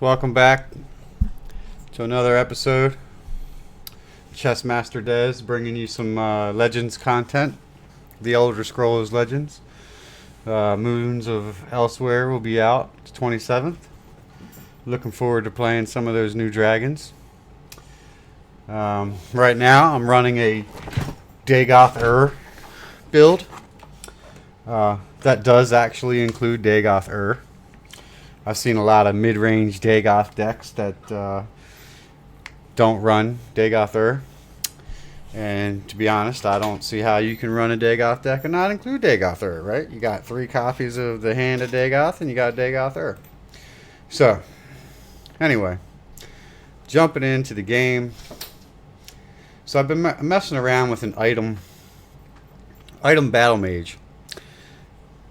Welcome back to another episode. Chess Master Dez bringing you some Legends content. The Elder Scrolls Legends. Moons of Elsewhere will be out the 27th. Looking forward to playing some of those new dragons. Right now, I'm running a Dagoth build. That does actually include Dagoth I've seen a lot of mid-range Dagoth decks that don't run Dagoth and to be honest, I don't see how you can run a Dagoth deck and not include Dagoth right? You got 3 copies of the Hand of Dagoth and you got Dagoth So, anyway, jumping into the game. So I've been messing around with an item battle mage,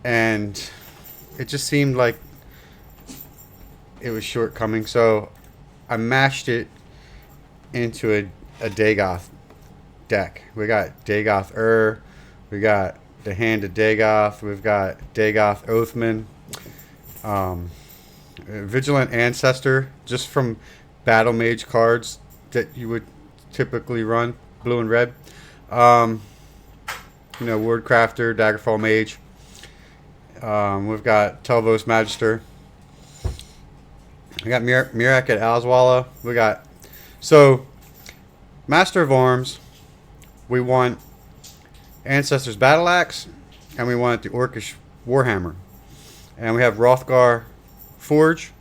and it just seemed like it was shortcoming, so I mashed it into a Dagoth deck. We got Dagoth we got the Hand of Dagoth, we've got Dagoth Oathman, Vigilant Ancestor, just from battle mage cards that you would typically run, blue and red. Wordcrafter, Daggerfall Mage. We've got Telvos Magister. We got Mirak at Alzwala. We got Master of Arms. We want Ancestor's Battle Axe, and we want the Orcish Warhammer. And we have Hrothgar Forge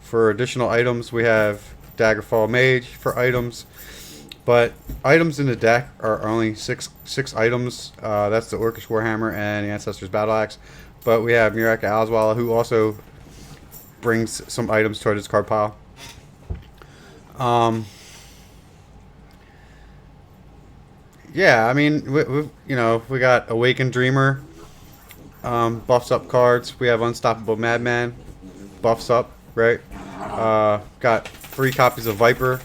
for additional items. We have Daggerfall Mage for items, but items in the deck are only six items. That's the Orcish Warhammer and the Ancestor's Battle Axe. But we have Mirak at Alzwala, who also brings some items toward his card pile. Yeah, I mean, we got Awakened Dreamer, buffs up cards. We have Unstoppable Madman, buffs up, right? Got 3 copies of Viper,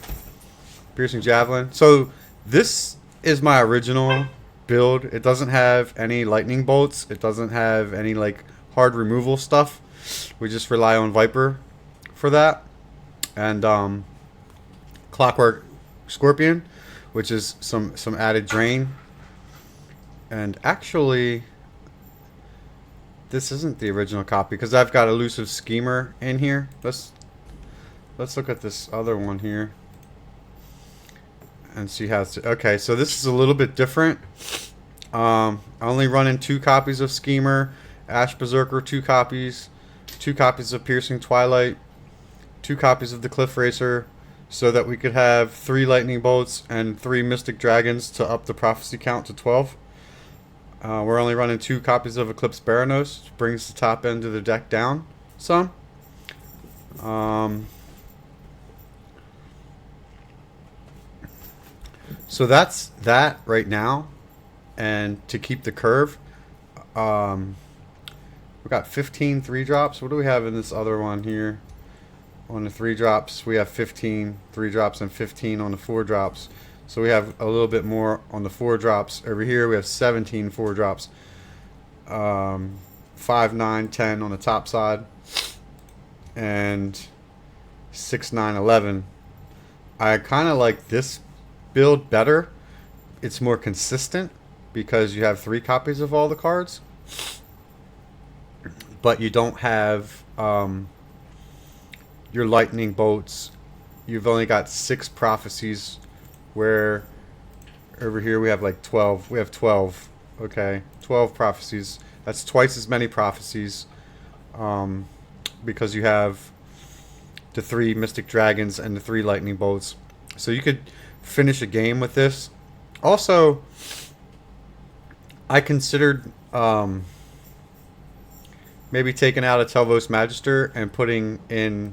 Piercing Javelin. So this is my original build. It doesn't have any lightning bolts. It doesn't have any hard removal stuff. We just rely on Viper for that, and Clockwork Scorpion, which is some added drain. And actually, this isn't the original copy because I've got Elusive Schemer in here. Let's look at this other one here and see how it's okay. So this is a little bit different. Only running 2 copies of Schemer, Ash Berserker 2 copies. 2 copies of Piercing Twilight, 2 copies of the Cliff Racer, so that we could have 3 Lightning Bolts and 3 Mystic Dragons to up the Prophecy count to 12. We're only running 2 copies of Eclipse Baranos, which brings the top end of the deck down some. So that's that right now. And to keep the curve, we got 15 3-drops. What do we have in this other one here? On the 3-drops, we have 15 3-drops and 15 on the 4-drops. So we have a little bit more on the 4-drops. Over here, we have 17 4-drops. 5, 9, 10 on the top side. And 6, 9, 11. I kind of like this build better. It's more consistent because you have 3 copies of all the cards. But you don't have your lightning bolts. You've only got 6 prophecies, where over here we have 12. We have 12. Okay, 12 prophecies. That's twice as many prophecies, because you have the 3 Mystic Dragons and the 3 lightning bolts. So you could finish a game with this. Also, I considered maybe taking out a Telvos Magister and putting in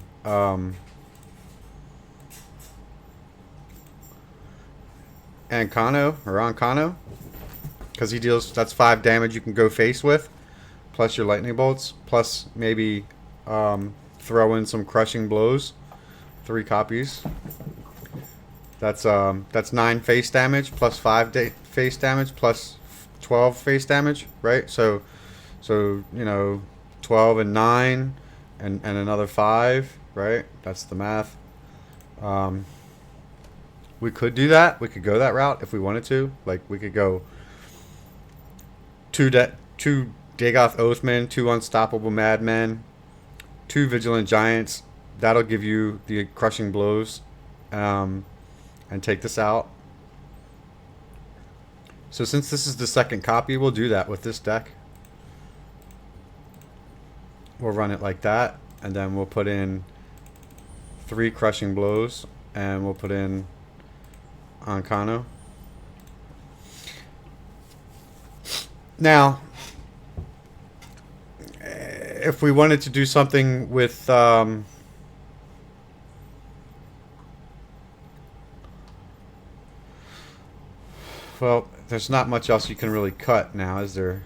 Ancano, because he deals, that's 5 damage you can go face with, plus your lightning bolts, plus maybe throw in some crushing blows, 3 copies. That's 9 face damage plus 5 face damage plus 12 face damage, right? So 12 and 9 and another 5 right? That's the math. Um, we could do that. We could go that route if we wanted to. Like we could go two Dagoth Oathmen, two Unstoppable Madmen, two Vigilant Giants. That'll give you the crushing blows, and take this out. So since this is the second copy, we'll do that with this deck. We'll run it like that, and then we'll put in 3 crushing blows, and we'll put in Ancano. Now, if we wanted to do something with well, there's not much else you can really cut now, is there?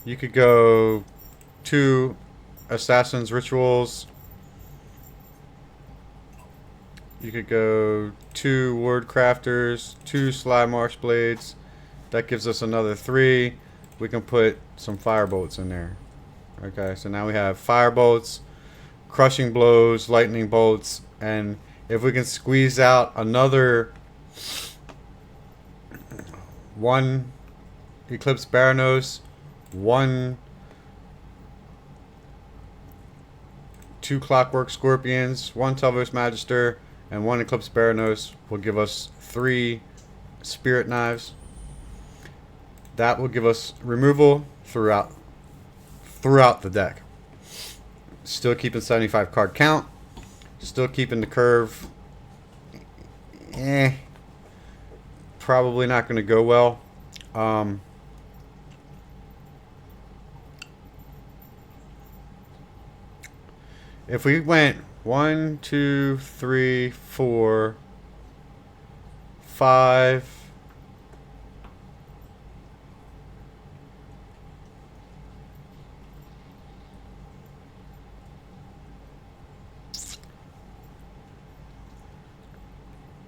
You could go 2 Assassin's Rituals. You could go 2 Word Crafters, 2 Sly Marsh Blades. That gives us another 3. We can put some Firebolts in there. Okay, so now we have Firebolts, Crushing Blows, Lightning Bolts, and if we can squeeze out another 1 Eclipse Baranos, 2 Clockwork Scorpions, 1 Telvos Magister, and 1 Eclipse Baranos will give us 3 Spirit Knives. That will give us removal throughout the deck. Still keeping 75 card count. Still keeping the curve. Probably not going to go well. If we went 1, 2, 3, 4, 5.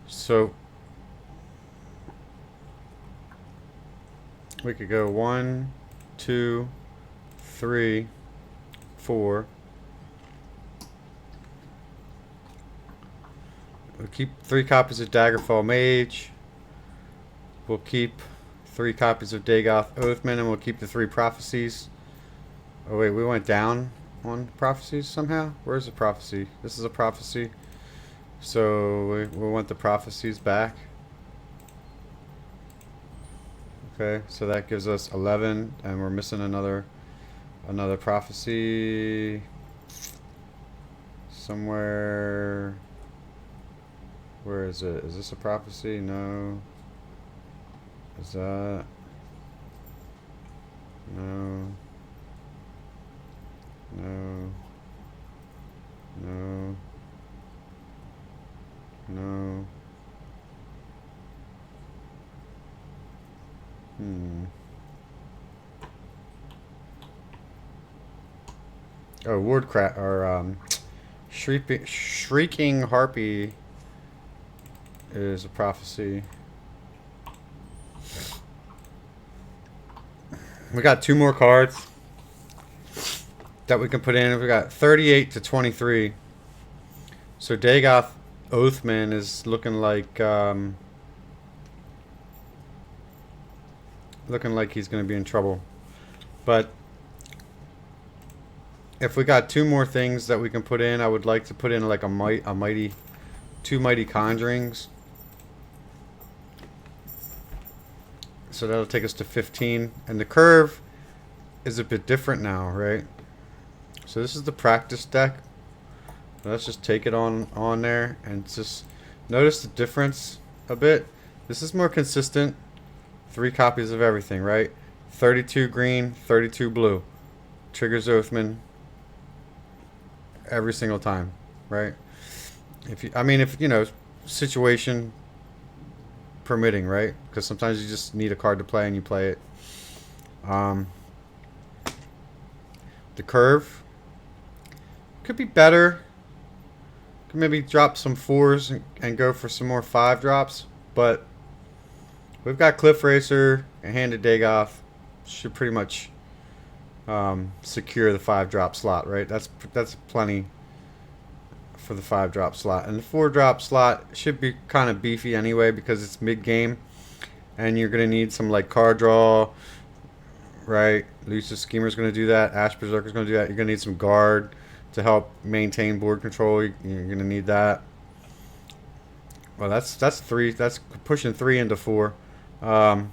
So we could go 1, 2, 3, 4. We'll keep 3 copies of Daggerfall Mage. We'll keep 3 copies of Dagoth Oathman, and we'll keep the 3 prophecies. Oh wait, we went down on prophecies somehow? Where's the prophecy? This is a prophecy. So we want the prophecies back. Okay, so that gives us 11, and we're missing another prophecy somewhere. Where is it? Is this a prophecy? No. Is that? No. No. No. No. Oh, Wardcraft or Shrieking Harpy is a prophecy. We got 2 more cards that we can put in. We got 38 to 23. So Dagoth Oathman is looking like he's going to be in trouble. But if we got 2 more things that we can put in, I would like to put in like a 2 Mighty Conjurings. So that'll take us to 15. And the curve is a bit different now, right? So this is the practice deck. Let's just take it on there and just notice the difference a bit. This is more consistent. 3 copies of everything, right? 32 green, 32 blue. Triggers Oathman every single time, right? If you know, situation permitting, right? Because sometimes you just need a card to play and you play it. The curve could be better. Could maybe drop some 4s and go for some more 5 drops, but we've got Cliff Racer and Handed Dagoth. Should pretty much secure the 5-drop slot, right? That's plenty for the 5-drop slot. And the 4-drop slot should be kind of beefy anyway because it's mid-game. And you're going to need some like card draw, right? Lucius Schemer's going to do that. Ash Berserker's going to do that. You're going to need some guard to help maintain board control. You're going to need that. Well, that's 3. That's pushing 3 into 4. A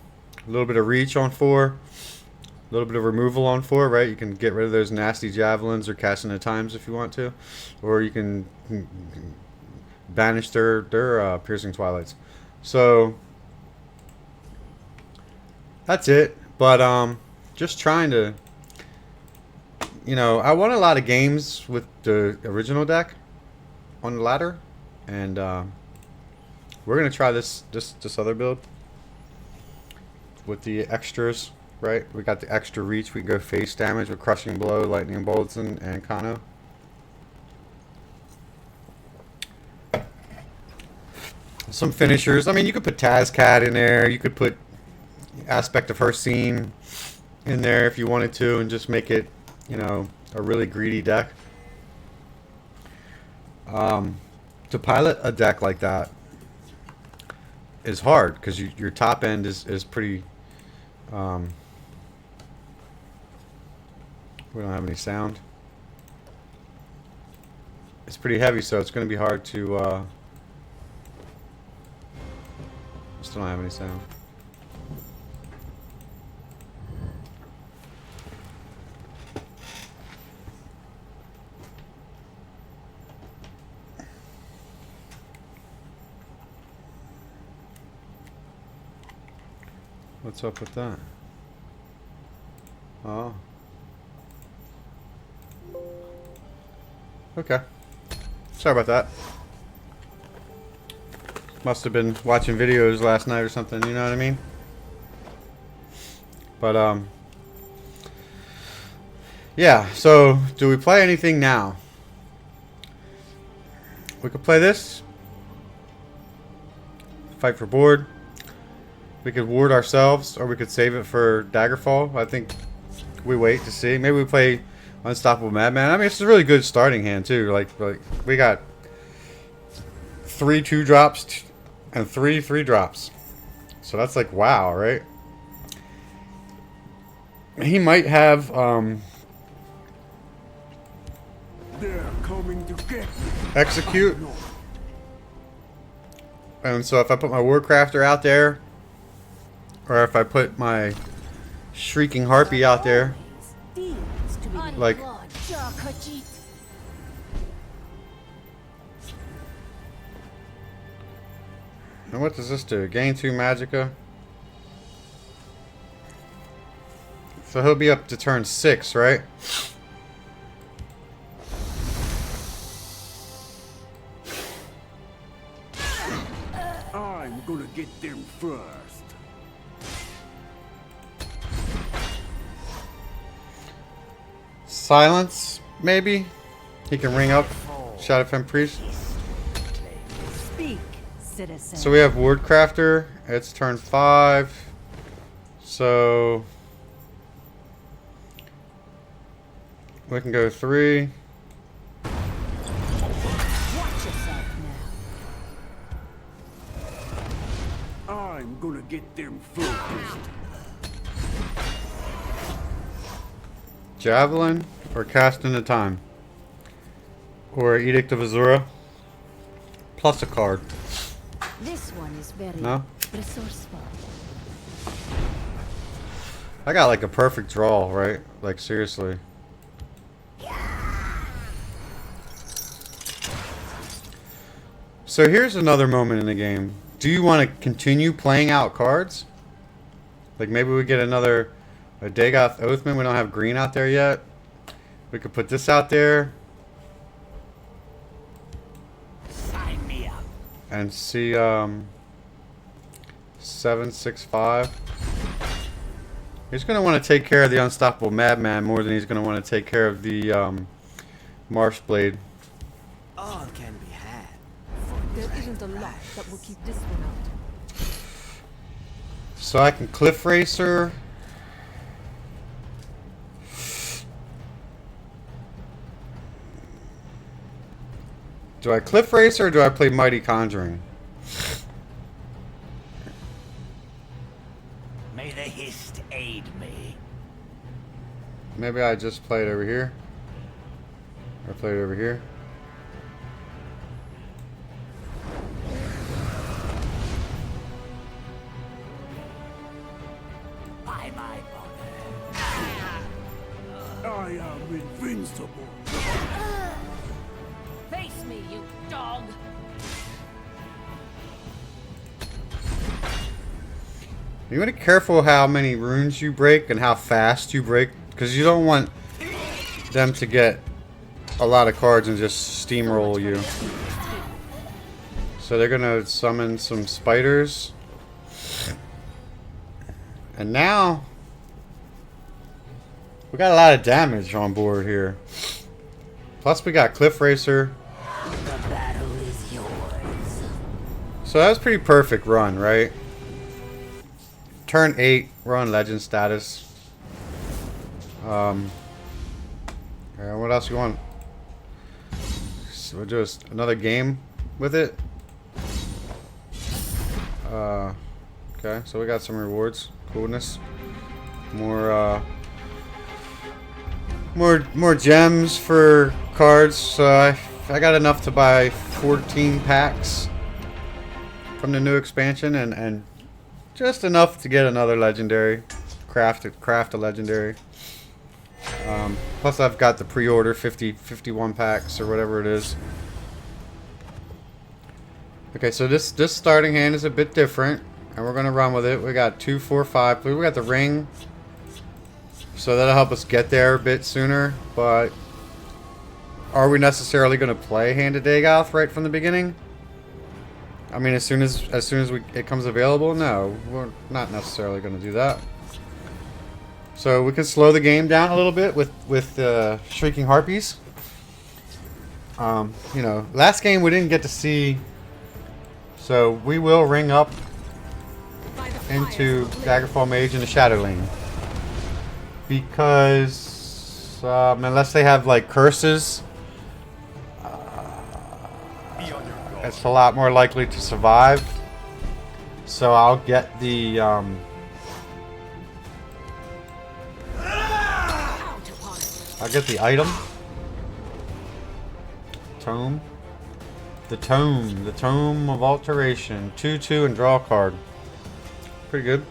little bit of reach on 4. A little bit of removal on 4, right? You can get rid of those nasty javelins or casting at times if you want to. Or you can banish their piercing twilights. So that's it. But just trying to, I won a lot of games with the original deck on the ladder, and we're gonna try this other build with the extras, right? We got the extra reach. We can go face damage with Crushing Blow, Lightning Bolts, and Kano. Some finishers. I mean, you could put Tazcat in there. You could put Aspect of Her Scene in there if you wanted to, and just make it, a really greedy deck. To pilot a deck like that is hard because your top end is pretty. We don't have any sound. It's pretty heavy, so it's going to be hard to. Still don't have any sound. What's up with that? Oh. Okay. Sorry about that. Must have been watching videos last night or something, you know what I mean? But, yeah, so do we play anything now? We could play this. Fight for board. We could ward ourselves, or we could save it for Daggerfall. I think we wait to see. Maybe we play Unstoppable Madman. I mean, it's a really good starting hand, too. Like we got 3 2-drops and 3 3-drops. So that's like, wow, right? He might have, They're coming to get Execute. And so if I put my Warcrafter out there, or if I put my Shrieking Harpy out there, like, and what does this do? Gain 2 Magicka. So he'll be up to turn 6, right? I'm gonna get them first. Silence, maybe? He can ring up Shadow Fen Priest. Speak, citizen. So we have Wardcrafter. It's turn 5. So we can go 3. Watch yourself now. I'm gonna get them first. Javelin or Cast into Time. Or Edict of Azura. Plus a card. This one is very No? resourceful. I got like a perfect draw, right? Like seriously. So here's another moment in the game. Do you want to continue playing out cards? Like maybe we get a Dagoth Oathman. We don't have green out there yet. We could put this out there. Sign me up. And see 765. He's going to want to take care of the Unstoppable Madman more than he's going to want to take care of the Marshblade. All can be had. There isn't a lot that will keep this one out. So I can Cliff Racer. Do I Cliff Racer or do I play Mighty Conjuring? May the hist aid me. Maybe I just play it over here. Or play it over here. By my honor. I am invincible. Face me, you dog! You want to be careful how many runes you break and how fast you break, because you don't want them to get a lot of cards and just steamroll you. So they're gonna summon some spiders. And now we got a lot of damage on board here. Plus we got Cliff Racer. The battle is yours. So that was pretty perfect run, right? Turn 8, we're on legend status. And what else you want? So we'll do another game with it. Okay, so we got some rewards. Coolness. More gems for cards. So I got enough to buy 14 packs from the new expansion, and just enough to get another legendary. Craft a legendary. Plus I've got the pre-order 51 packs or whatever it is. Okay, so this starting hand is a bit different, and we're gonna run with it. We got 2, 4, 5. We got the ring, so that'll help us get there a bit sooner. But are we necessarily gonna play Hand of Dagoth right from the beginning? I mean, as soon as it comes available, no, we're not necessarily gonna do that. So we can slow the game down a little bit with Shrieking Harpies. You know, last game we didn't get to see, so we will ring up into Daggerfall Mage in the Shadow Lane. Because, unless they have, like, curses, it's a lot more likely to survive. So I'll get the, I'll get the item. Tome. The Tome of Alteration. 2/2 and draw a card. Pretty good.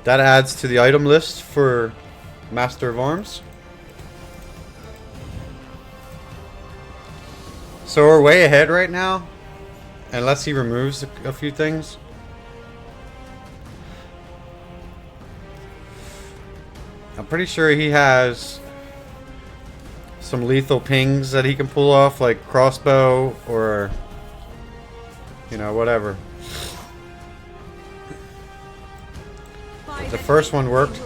That adds to the item list for Master of Arms. So we're way ahead right now. Unless he removes a few things. I'm pretty sure he has some lethal pings that he can pull off, like crossbow or, you know, whatever. The first one worked, so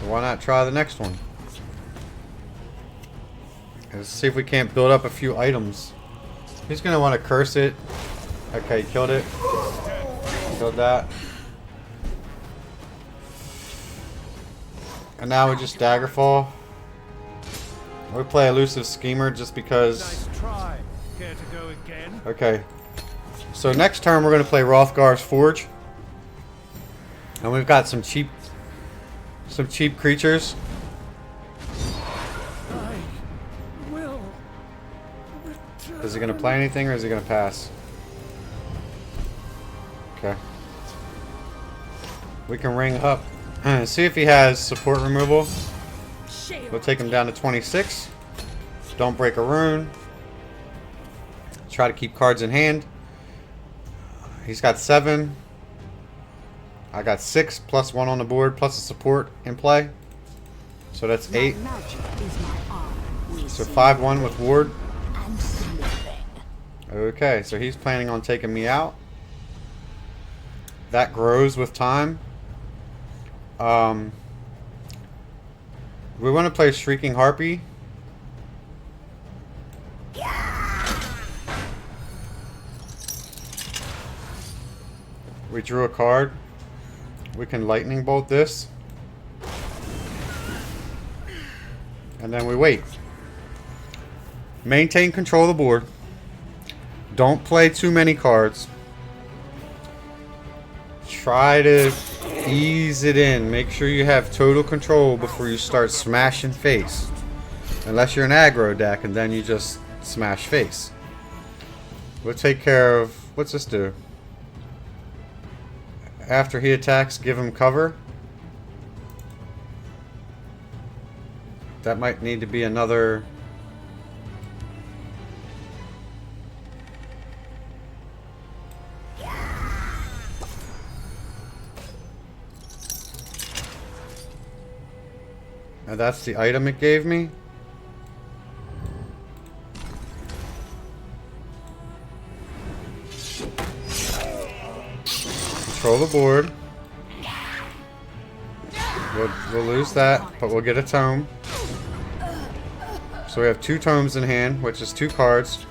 why not try the next one? Let's see if we can't build up a few items. He's gonna want to curse it. Okay, killed it. Killed that. And now we just Daggerfall. We play Elusive Schemer just because. Nice try. Care to go again? Okay. So next turn we're gonna play Hrothgar's Forge. And we've got some cheap creatures. I will return. Is he gonna play anything or is he gonna pass? Okay. We can ring up. See if he has support removal. We'll take him down to 26. Don't break a rune. Try to keep cards in hand. He's got 7. I got 6 plus 1 on the board plus a support in play. So that's 8. So 5-1 with Ward. Okay, so he's planning on taking me out. That grows with time. We want to play Shrieking Harpy. We drew a card. We can Lightning Bolt this. And then we wait. Maintain control of the board. Don't play too many cards. Try to ease it in. Make sure you have total control before you start smashing face. Unless you're an aggro deck, and then you just smash face. We'll take care of... What's this do? After he attacks, give him cover. That might need to be another... And that's the item it gave me. Control the board. We'll lose that, but we'll get a tome. So we have 2 tomes in hand, which is 2 cards.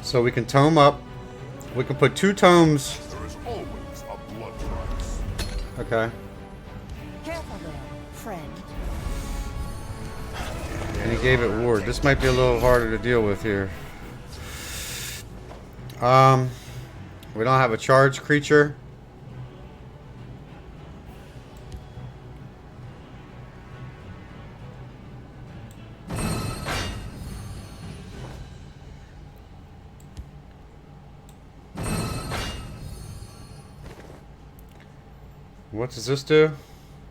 So we can tome up. We can put 2 tomes. There is always a blood price. Okay. Careful there, friend. And he gave it ward. This might be a little harder to deal with here. We don't have a charged creature. What does this do?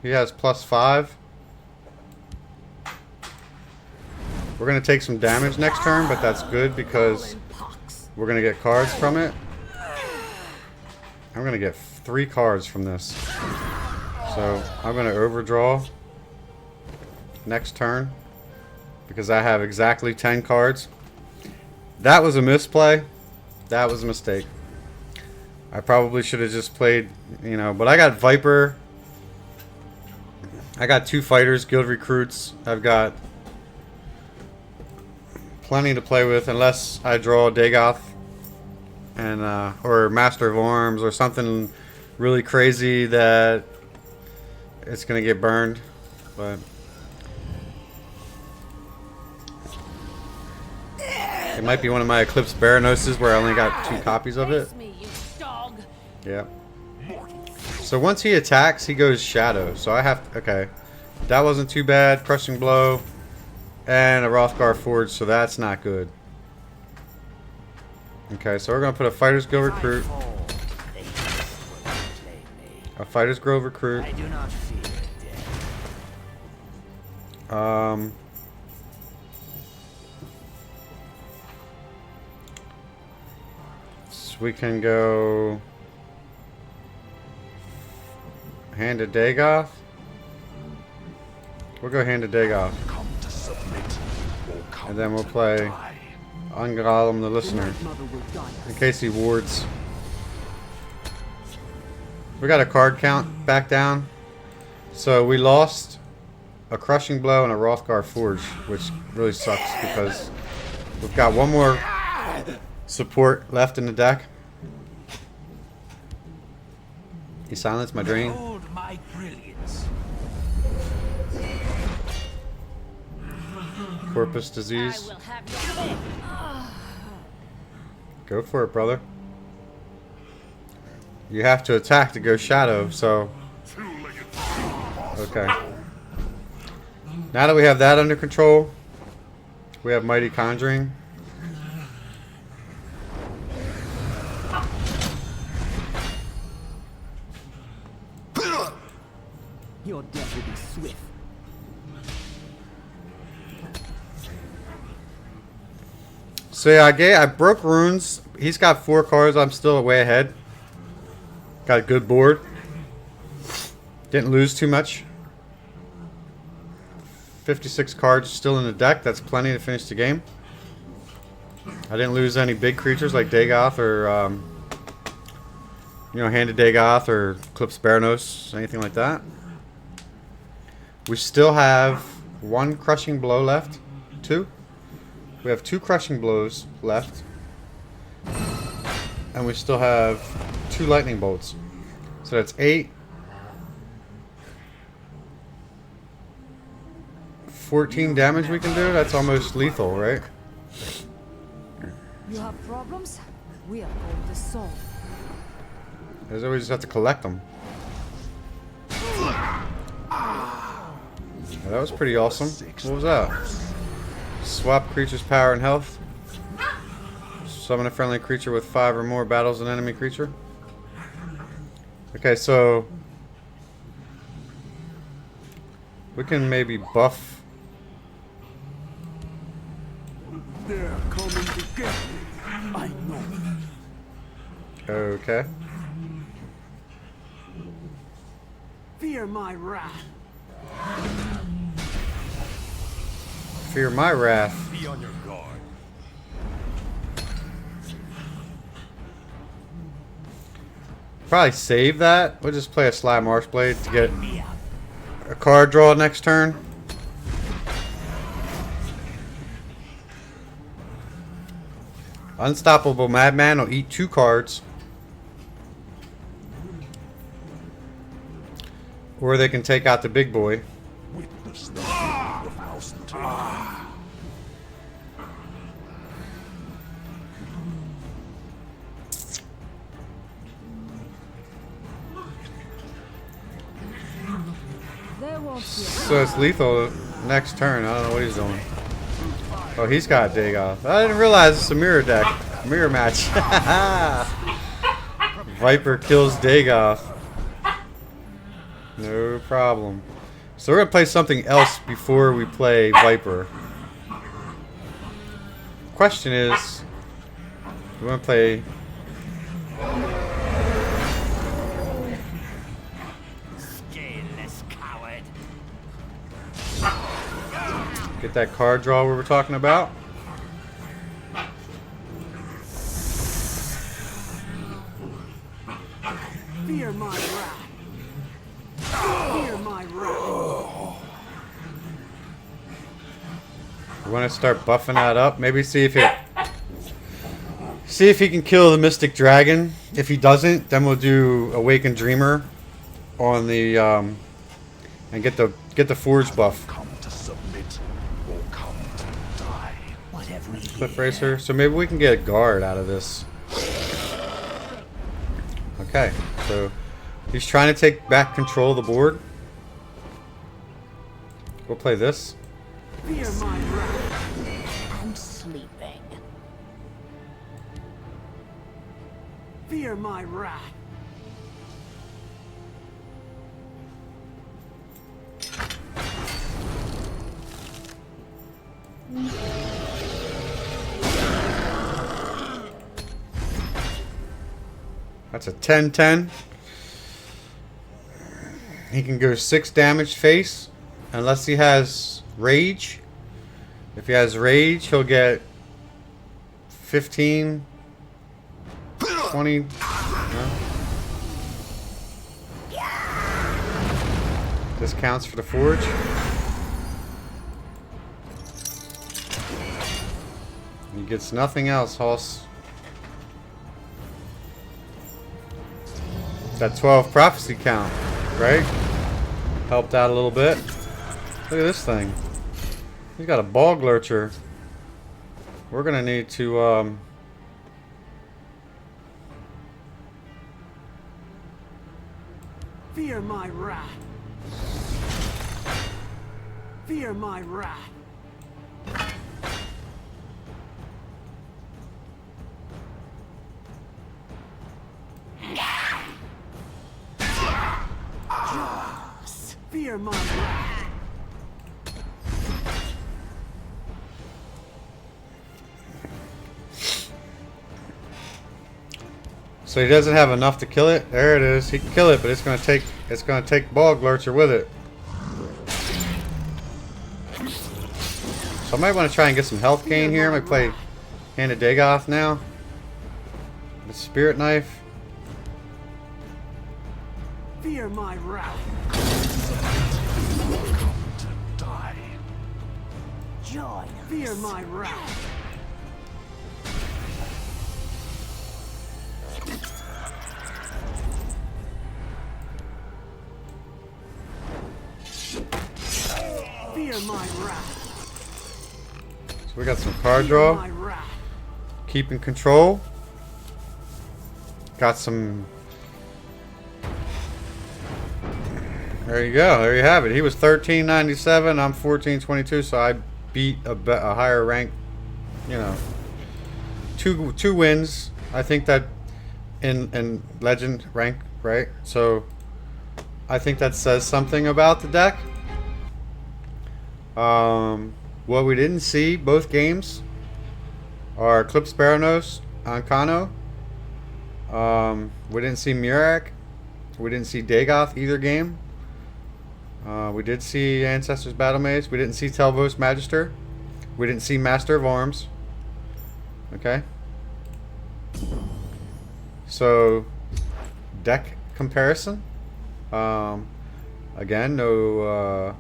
He has +5. We're going to take some damage next turn, but that's good because we're going to get cards from it. I'm going to get 3 cards from this. So I'm going to overdraw next turn because I have exactly 10 cards. That was a misplay. That was a mistake. I probably should have just played, you know, but I got Viper. I got 2 fighters, guild recruits. I've got plenty to play with unless I draw Dagoth and or Master of Arms or something really crazy that it's gonna get burned. But it might be one of my Eclipse Baronoses where I only got 2 copies of it. Yeah. So once he attacks, he goes Shadow. So I have to, okay. That wasn't too bad. Crushing Blow and a Rothgar Forge, so that's not good. Okay, so we're gonna put a Fighter's Guild Recruit. A Fighter's Guild Recruit. I do not fear death. So we can go Hand of Dagoth. We'll go Hand of Dagoth. Come to submit or come And then we'll to play die. Ungalum the Listener. In case he wards. We got a card count back down. So we lost a Crushing Blow and a Rothgar Forge, which really sucks because we've got one more support left in the deck. He silenced my drain. Behold my brilliance. Corpus Disease. Go for it, brother. You have to attack to go Shadow, so... Okay. Now that we have that under control, we have Mighty Conjuring. Your death will be swift. So yeah, I broke runes. He's got 4 cards. I'm still way ahead. Got a good board. Didn't lose too much. 56 cards still in the deck. That's plenty to finish the game. I didn't lose any big creatures like Dagoth or, you know, Hand of Dagoth or Eclipse Baranos, anything like that. We still have 1 Crushing Blow left. 2. We have 2 Crushing Blows left. And we still have 2 Lightning Bolts. So that's 8. 14 damage we can do? That's almost lethal, right? You have problems? We are going to solve. There's always just have to collect them. Yeah, that was pretty awesome. What was that? Swap creature's power and health. Summon a friendly creature with 5 or more battles an enemy creature. Okay, so we can maybe buff. They're coming to get me. I know. Okay. Fear my wrath. Fear my wrath. Be on your guard. Probably save that. We'll just play a Sly Marshblade to get a card draw next turn. Unstoppable Madman will eat 2 cards. Or they can take out the big boy. Witness the of House Taylor. There won't be So it's lethal next turn. I don't know what he's doing. Oh, he's got Dagoth. I didn't realize it's a mirror deck. Mirror match. Viper kills Dagoth. No problem. So we're going to play something else before we play Viper. Question is, we want to play... Scaleless coward. Get that card draw we were talking about. Fear my wrath. Fear my wrath. We want to start buffing that up. Maybe see if he can kill the Mystic Dragon. If he doesn't, then we'll do Awakened Dreamer on the and get the Forge buff. Come to submit or come to die. Whatever we Cliff Racer. So maybe we can get a guard out of this. Okay, so he's trying to take back control of the board. We'll play this. Fear my wrath. I'm sleeping. Fear my wrath. That's a 10-10. He can go 6 damage face unless he has rage. If he has rage, he'll get 15, 20. No. This counts for the forge. He gets nothing else, Hoss. That 12 prophecy count, right? Helped out a little bit. Look at this thing. He's got a bog lurcher. We're gonna need to Fear my wrath. Fear my wrath. Fear my wrath. So he doesn't have enough to kill it. There it is. He can kill it, but it's gonna take bog lurcher with it. So I might want to try and get some health gain here. I might play Hand of Dagoth now. The Spirit Knife. Fear my wrath. To die. Join Fear my wrath. Fear Hear my wrath. So we got some card Hear draw. my wrath. Keeping control. Got some. There you go. There you have it. He was 1397. I'm 1422. So I beat a higher rank. You know, two wins. I think that in legend rank, right? So I think that says something about the deck. What we didn't see both games are Eclipse Baranos on Kano. We didn't see Murak. We didn't see Dagoth either game. We did see Ancestors Battle Mage. We didn't see Telvos Magister. We didn't see Master of Arms. Okay. So, deck comparison. Again, no.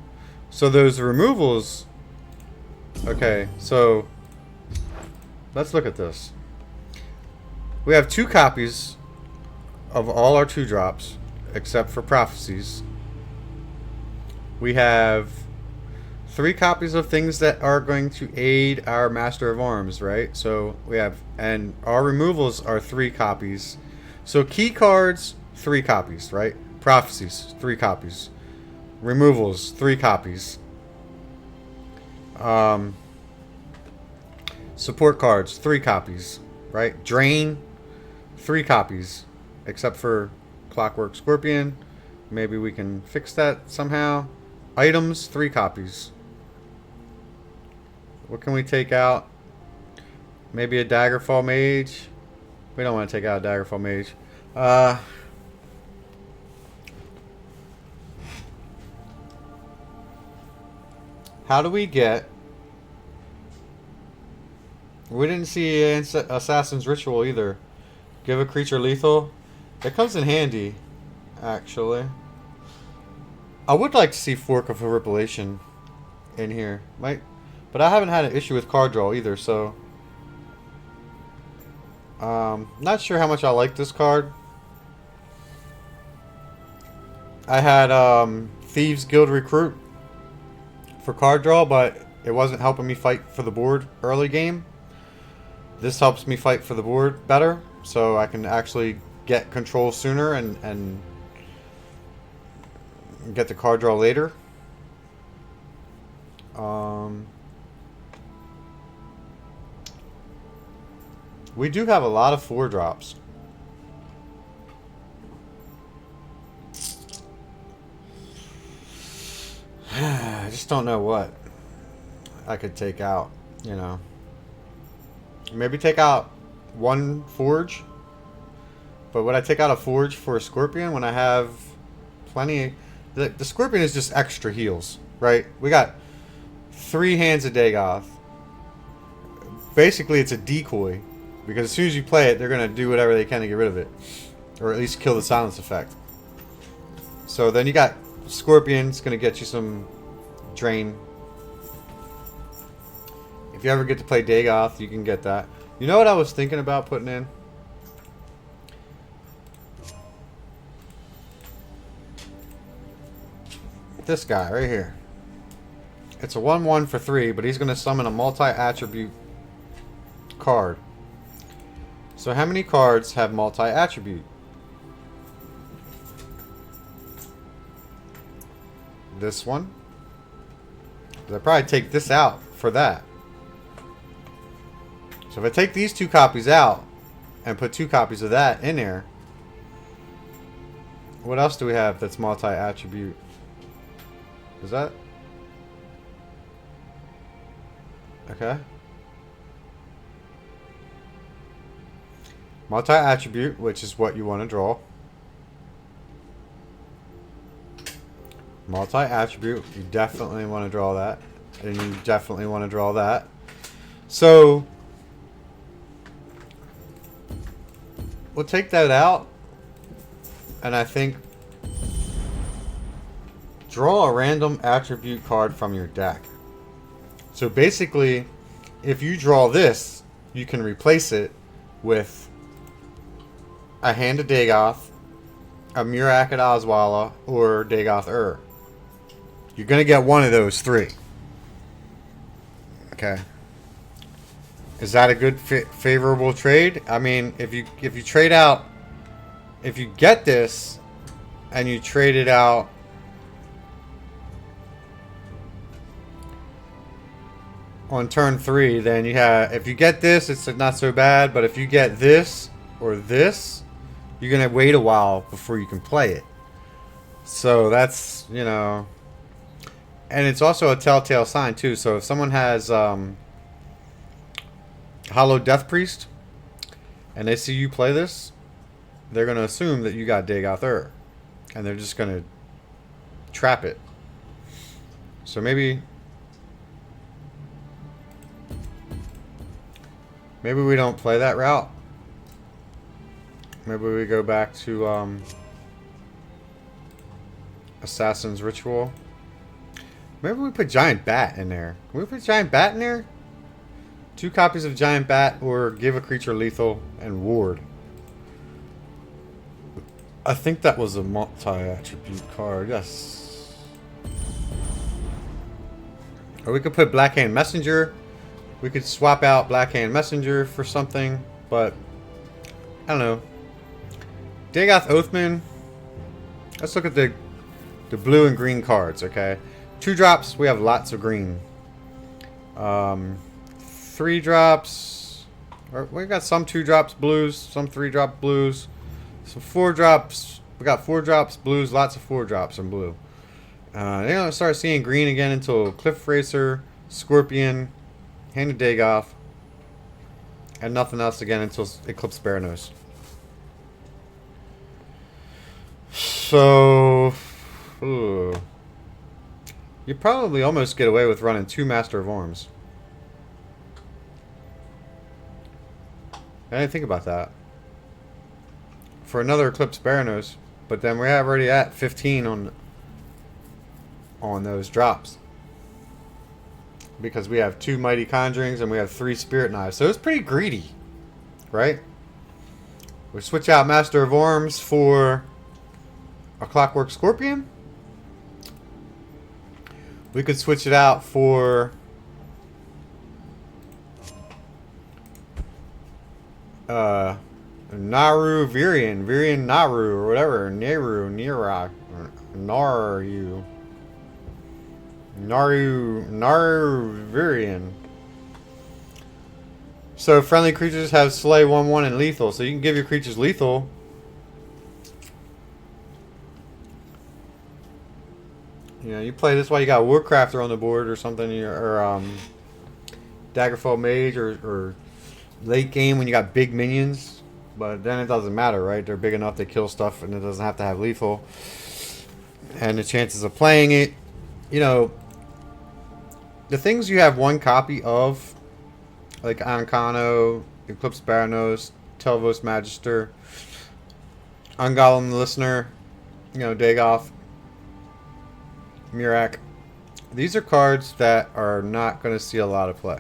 So those removals. Okay, so let's look at this. We have 2 copies of all our 2-drops, except for Prophecies. We have 3 copies of things that are going to aid our Master of Arms, right? So we have, and our removals are 3 copies. So key cards, 3 copies, right? Prophecies, 3 copies. Removals, 3 copies. Support cards, 3 copies, right? Drain, 3 copies, except for Clockwork Scorpion. Maybe we can fix that somehow. Items, 3 copies. What can we take out? Maybe a Daggerfall Mage. We don't want to take out a Daggerfall Mage. How do we get... We didn't see Assassin's Ritual either. Give a creature lethal. It comes in handy, actually. I would like to see Fork of Horripilation in here. But I haven't had an issue with card draw either, so... not sure how much I like this card. I had Thieves Guild Recruit for card draw, but it wasn't helping me fight for the board early game. This helps me fight for the board better, so I can actually get control sooner and get the card draw later. We do have a lot of 4-drops. I just don't know what I could take out, you know. Maybe take out 1 Forge. But would I take out a Forge for a Scorpion when I have plenty? The Scorpion is just extra heals, right? We got 3 Hands of Dagoth. Basically, it's a decoy. Because as soon as you play it, they're going to do whatever they can to get rid of it. Or at least kill the silence effect. So then you got Scorpion. It's going to get you some drain. If you ever get to play Dagoth, you can get that. You know what I was thinking about putting in? This guy right here. It's a 1/1 for 3, but he's going to summon a multi-attribute card. So how many cards have multi-attribute? This one. I'll probably take this out for that. So if I take these 2 copies out and put 2 copies of that in there, what else do we have that's multi-attribute? Is that? Okay. Multi-attribute, which is what you want to draw. Multi-attribute, you definitely want to draw that. And you definitely want to draw that. So, we'll take that out. And I think draw a random attribute card from your deck. So basically, if you draw this, you can replace it with a Hand of Dagoth, a Murak at Oswala, or Dagoth Ur. You're going to get one of those 3. Okay. Is that a good favorable trade? I mean, if you trade out, if you get this and you trade it out on turn 3, then you have, if you get this, it's not so bad, but if you get this or this, you're going to wait a while before you can play it. So that's, you know, and it's also a telltale sign too. So if someone has Hollow Death Priest and they see you play this, they're going to assume that you got Dagoth Ur, and they're just going to trap it. So maybe we don't play that route. Maybe we go back to Assassin's Ritual. Maybe we put Giant Bat in there. Can we put Giant Bat in there? 2 copies of Giant Bat, or give a creature lethal and ward. I think that was a multi-attribute card, yes. Or we could put Blackhand Messenger. We could swap out Blackhand Messenger for something, but I don't know. Dagoth Oathman. Let's look at the blue and green cards, okay? 2 drops, we have lots of green. 3 drops, or we got some 2 drops blues, some 3 drop blues, some 4 drops. We got 4 drops blues, lots of 4 drops in blue. They don't start seeing green again until Cliff Racer, Scorpion, Hand of Dagoth, and nothing else again until Eclipse Baranos. So, you probably almost get away with running 2 Master of Arms. I didn't think about that. For another Eclipse Baranos, but then we're already at 15 on those drops. Because we have 2 Mighty Conjurings and we have 3 Spirit Knives. So it's pretty greedy, right? We switch out Master of Arms for a Clockwork Scorpion. We could switch it out for Naru Virian Naru, or whatever. Naru Virian. So friendly creatures have Slay 1/1 and lethal. So you can give your creatures lethal. You know, you play this while you got Warcrafter on the board or something, or Daggerfall Mage, or late game when you got big minions. But then it doesn't matter, right? They're big enough to kill stuff, and it doesn't have to have lethal. And the chances of playing it, you know, the things you have 1 copy of, like Ancano, Eclipse Baranos, Telvos Magister, Ungolem the Listener, you know, Dagoth, Murak. These are cards that are not going to see a lot of play.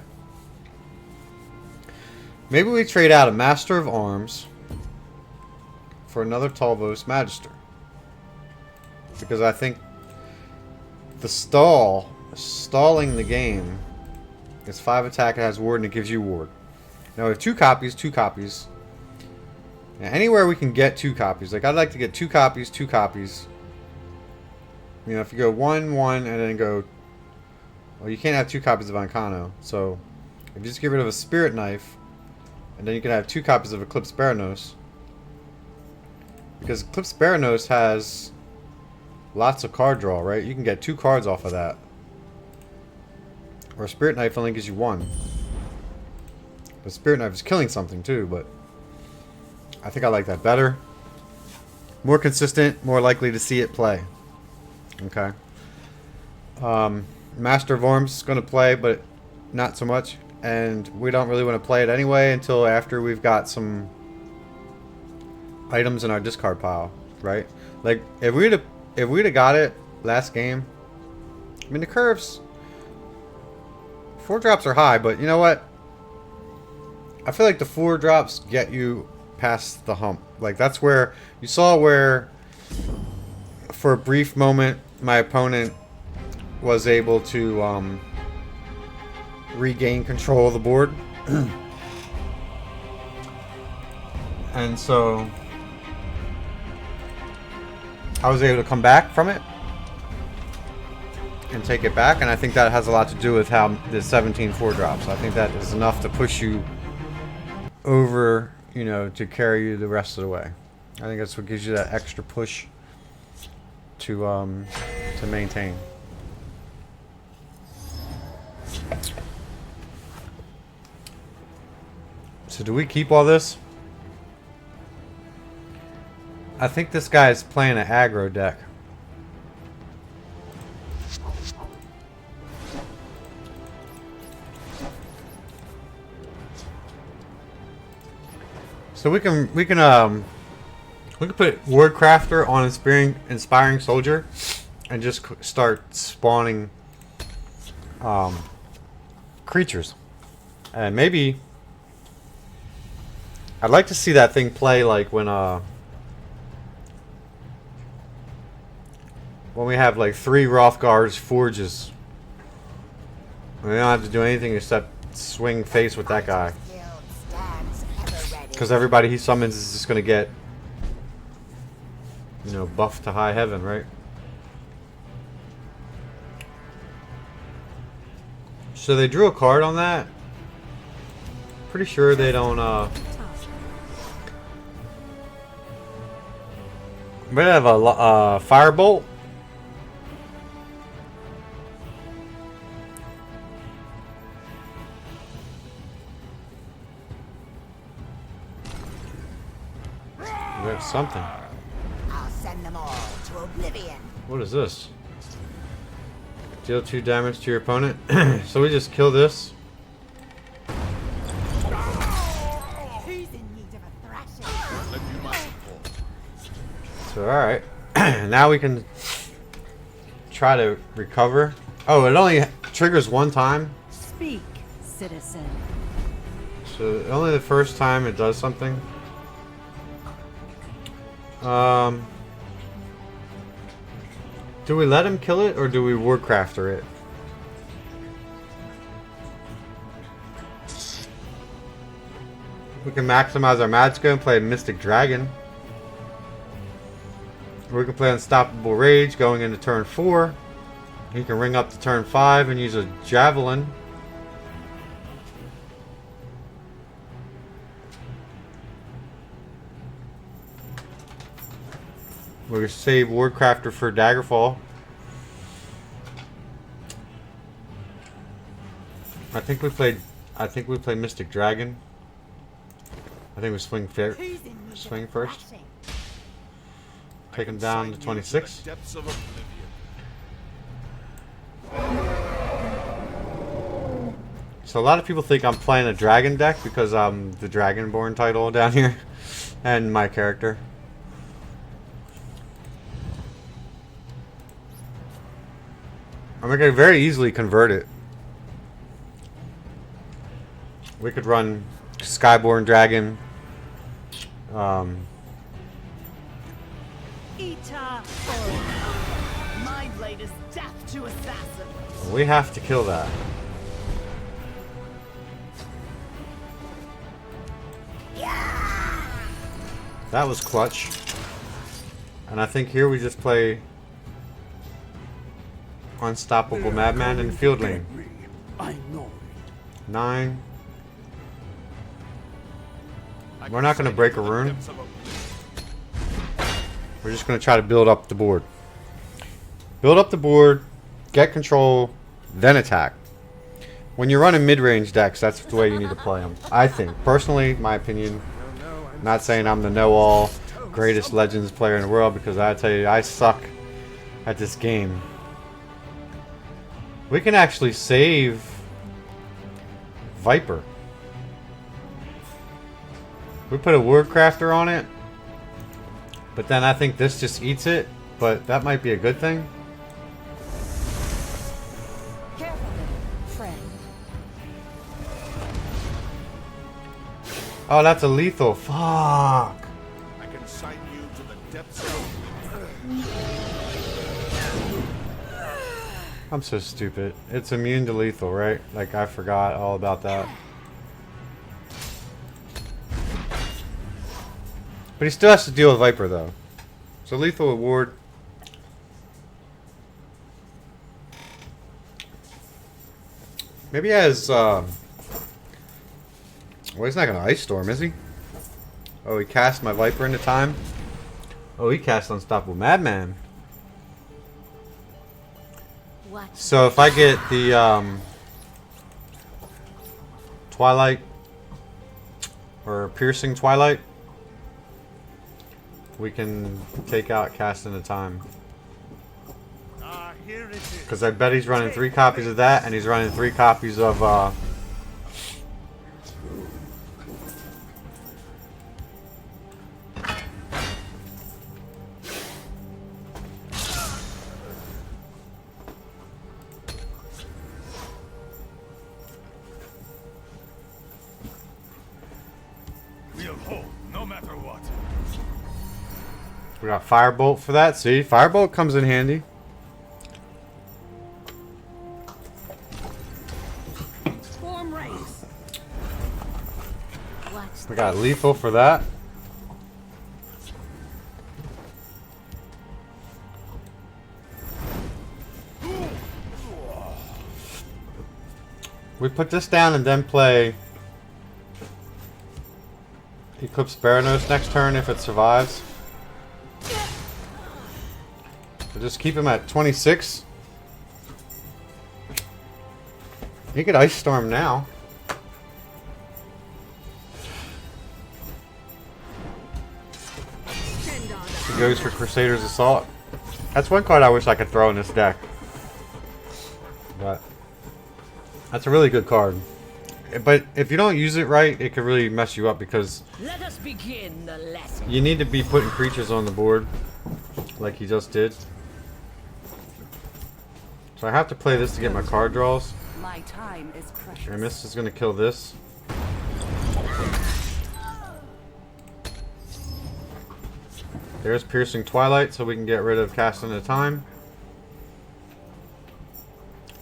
Maybe we trade out a Master of Arms for another Telvos Magister. Because I think the stalling the game is 5 attack, it has ward, and it gives you ward. Now we have 2 copies, 2 copies. Now, anywhere we can get 2 copies. Like, I'd like to get 2 copies, 2 copies. You know, if you go 1/1 and then go... Well, you can't have 2 copies of Ancano. So, if you just get rid of a Spirit Knife, and then you can have 2 copies of Eclipse Baranos. Because Eclipse Baranos has lots of card draw, right? You can get 2 cards off of that. Or Spirit Knife only gives you 1. The Spirit Knife is killing something too, but I think I like that better. More consistent, more likely to see it play. Okay. Master of Arms is going to play, but not so much. And we don't really want to play it anyway until after we've got some items in our discard pile, right? Like, if we'd have got it last game, I mean, the curves, 4 drops are high, but you know what? I feel like the 4 drops get you past the hump. Like, that's where you saw where, for a brief moment, my opponent was able to regain control of the board. And so I was able to come back from it and take it back, and I think that has a lot to do with how the 17-4 drops. I think that is enough to push you over, you know, to carry you the rest of the way. I think that's what gives you that extra push to maintain. So do we keep all this? I think this guy is playing an aggro deck. So we can put Wordcrafter on inspiring soldier and just start spawning creatures. And maybe I'd like to see that thing play like when we have like 3 Rothgar's forges. We don't have to do anything except swing face with that guy. Because everybody he summons is just going to get, you know, buffed to high heaven, right? So they drew a card on that. Pretty sure they don't, we have a firebolt. We have something. I'll send them all to oblivion. What is this? Deal 2 damage to your opponent. So we just kill this. Who's in need of a thrashing? So alright. Now we can try to recover. Oh, it only triggers 1 time. Speak, citizen. So only the first time it does something. Do we let him kill it or do we Wordcrafter it? We can maximize our Magicka and play Mystic Dragon. Or we can play Unstoppable Rage going into turn 4. He can ring up to turn 5 and use a Javelin. We're gonna save Wordcrafter for Daggerfall. I think we played Mystic Dragon. I think we swing Who's in need swing of a first. thrashing? Take him down to 26. Depths of oblivion. So a lot of people think I'm playing a dragon deck because I'm the Dragonborn title down here and my character. I mean, I could very easily convert it. We could run Skyborn Dragon. Ita. My blade is death to assassins. We have to kill that. That was clutch. And I think here we just play Unstoppable Madman in field lane. I know 9. We're not going to break a rune. We're just going to try to build up the board. Build up the board, get control, then attack. When you're running mid-range decks, that's the way you need to play them. I think. Personally, my opinion. Not saying I'm the know-all, greatest Legends player in the world, because I tell you, I suck at this game. We can actually save Viper. We put a Wordcrafter on it, but then I think this just eats it, but that might be a good thing. Careful, friend. Oh, that's a lethal. Fuck. I can sign you to the depths of oblivion. I'm so stupid. It's immune to lethal, right? Like, I forgot all about that. But he still has to deal with Viper, though. So, lethal award. Maybe he has, well, he's not going to Ice Storm, is he? Oh, he cast my Viper into time? Oh, he cast Unstoppable Madman. What? So if I get the Twilight or Piercing Twilight, we can take out Cast into Time. Here it is. Because I bet he's running 3 copies of that, and he's running 3 copies of We'll hold, no matter what. we got Firebolt for that. See, Firebolt comes in handy. Form race. Watch. We got Lethal for that. We put this down and then play Eclipse Baranos next turn if it survives. So just keep him at 26. He could Ice Storm now. He goes for Crusader's Assault. That's one card I wish I could throw in this deck. But that's a really good card. But if you don't use it right, it could really mess you up because Let us begin the lesson. you need to be putting creatures on the board like he just did. So I have to play this to get my card draws. My time is precious. And this is going to kill this. There's Piercing Twilight so we can get rid of Cast into Time.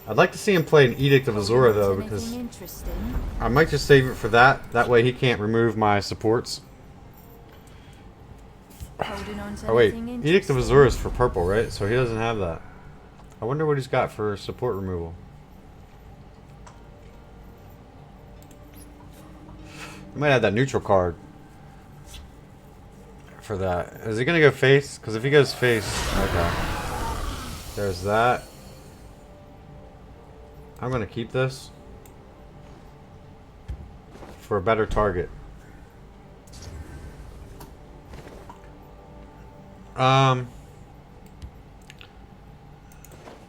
I'd like to see him play an Edict of Azura though, because I might just save it for that. That way he can't remove my supports. Oh wait, Edict of Azura is for purple, right? So he doesn't have that. I wonder what he's got for support removal. He might have that neutral card for that. Is he gonna go face? Because if he goes face, okay. There's that. I'm gonna keep this for a better target.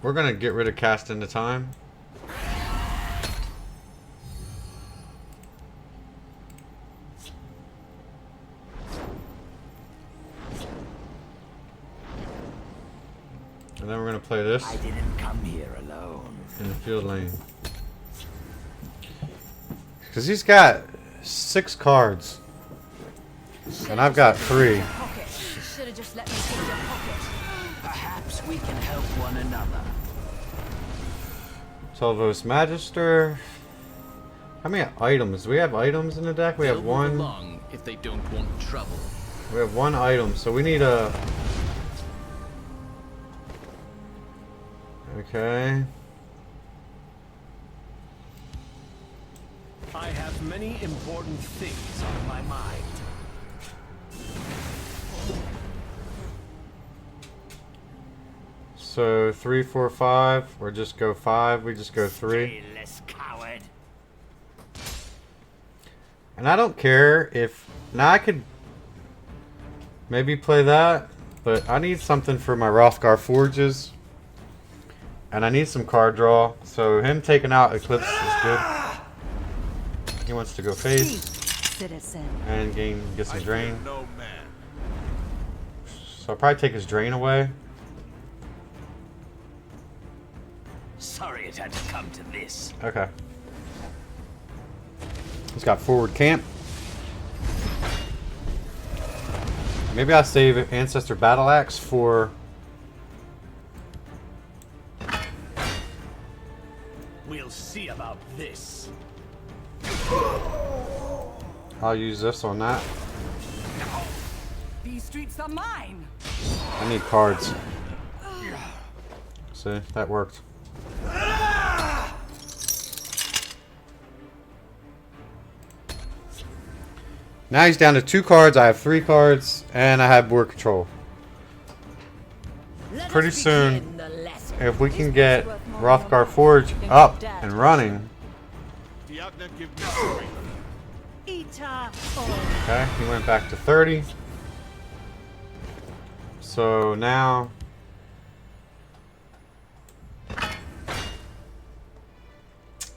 We're gonna get rid of Cast into Time. And then we're gonna play this. I didn't come here alone. In the field lane. Because he's got 6 cards. And I've got 3. Should have just let me take your pocket. Perhaps we can help one another. Solvos Magister. How many items? Do we have items in the deck? We have They'll move one. along if they don't want trouble. We have 1 item, so we need a... Okay. I have many important things on my mind. So 3, 4, 5, or just go 5. We just go 3. Less coward. And I don't care if... Now I could maybe play that, but I need something for my Rothgar Forges. And I need some card draw, so him taking out Eclipse is good. He wants to go face Citizen. and get some drain. No man. So I'll probably take his drain away. Sorry it had to come to this. Okay. He's got forward camp. Maybe I'll save Ancestor Battle Axe for We'll see about this. I'll use this on that. These streets are mine. I need cards. See, that worked. Now he's down to 2 cards. I have 3 cards, and I have board control. Pretty soon, if we can get Rothgar Forge up and running. Okay, he went back to 30. So now...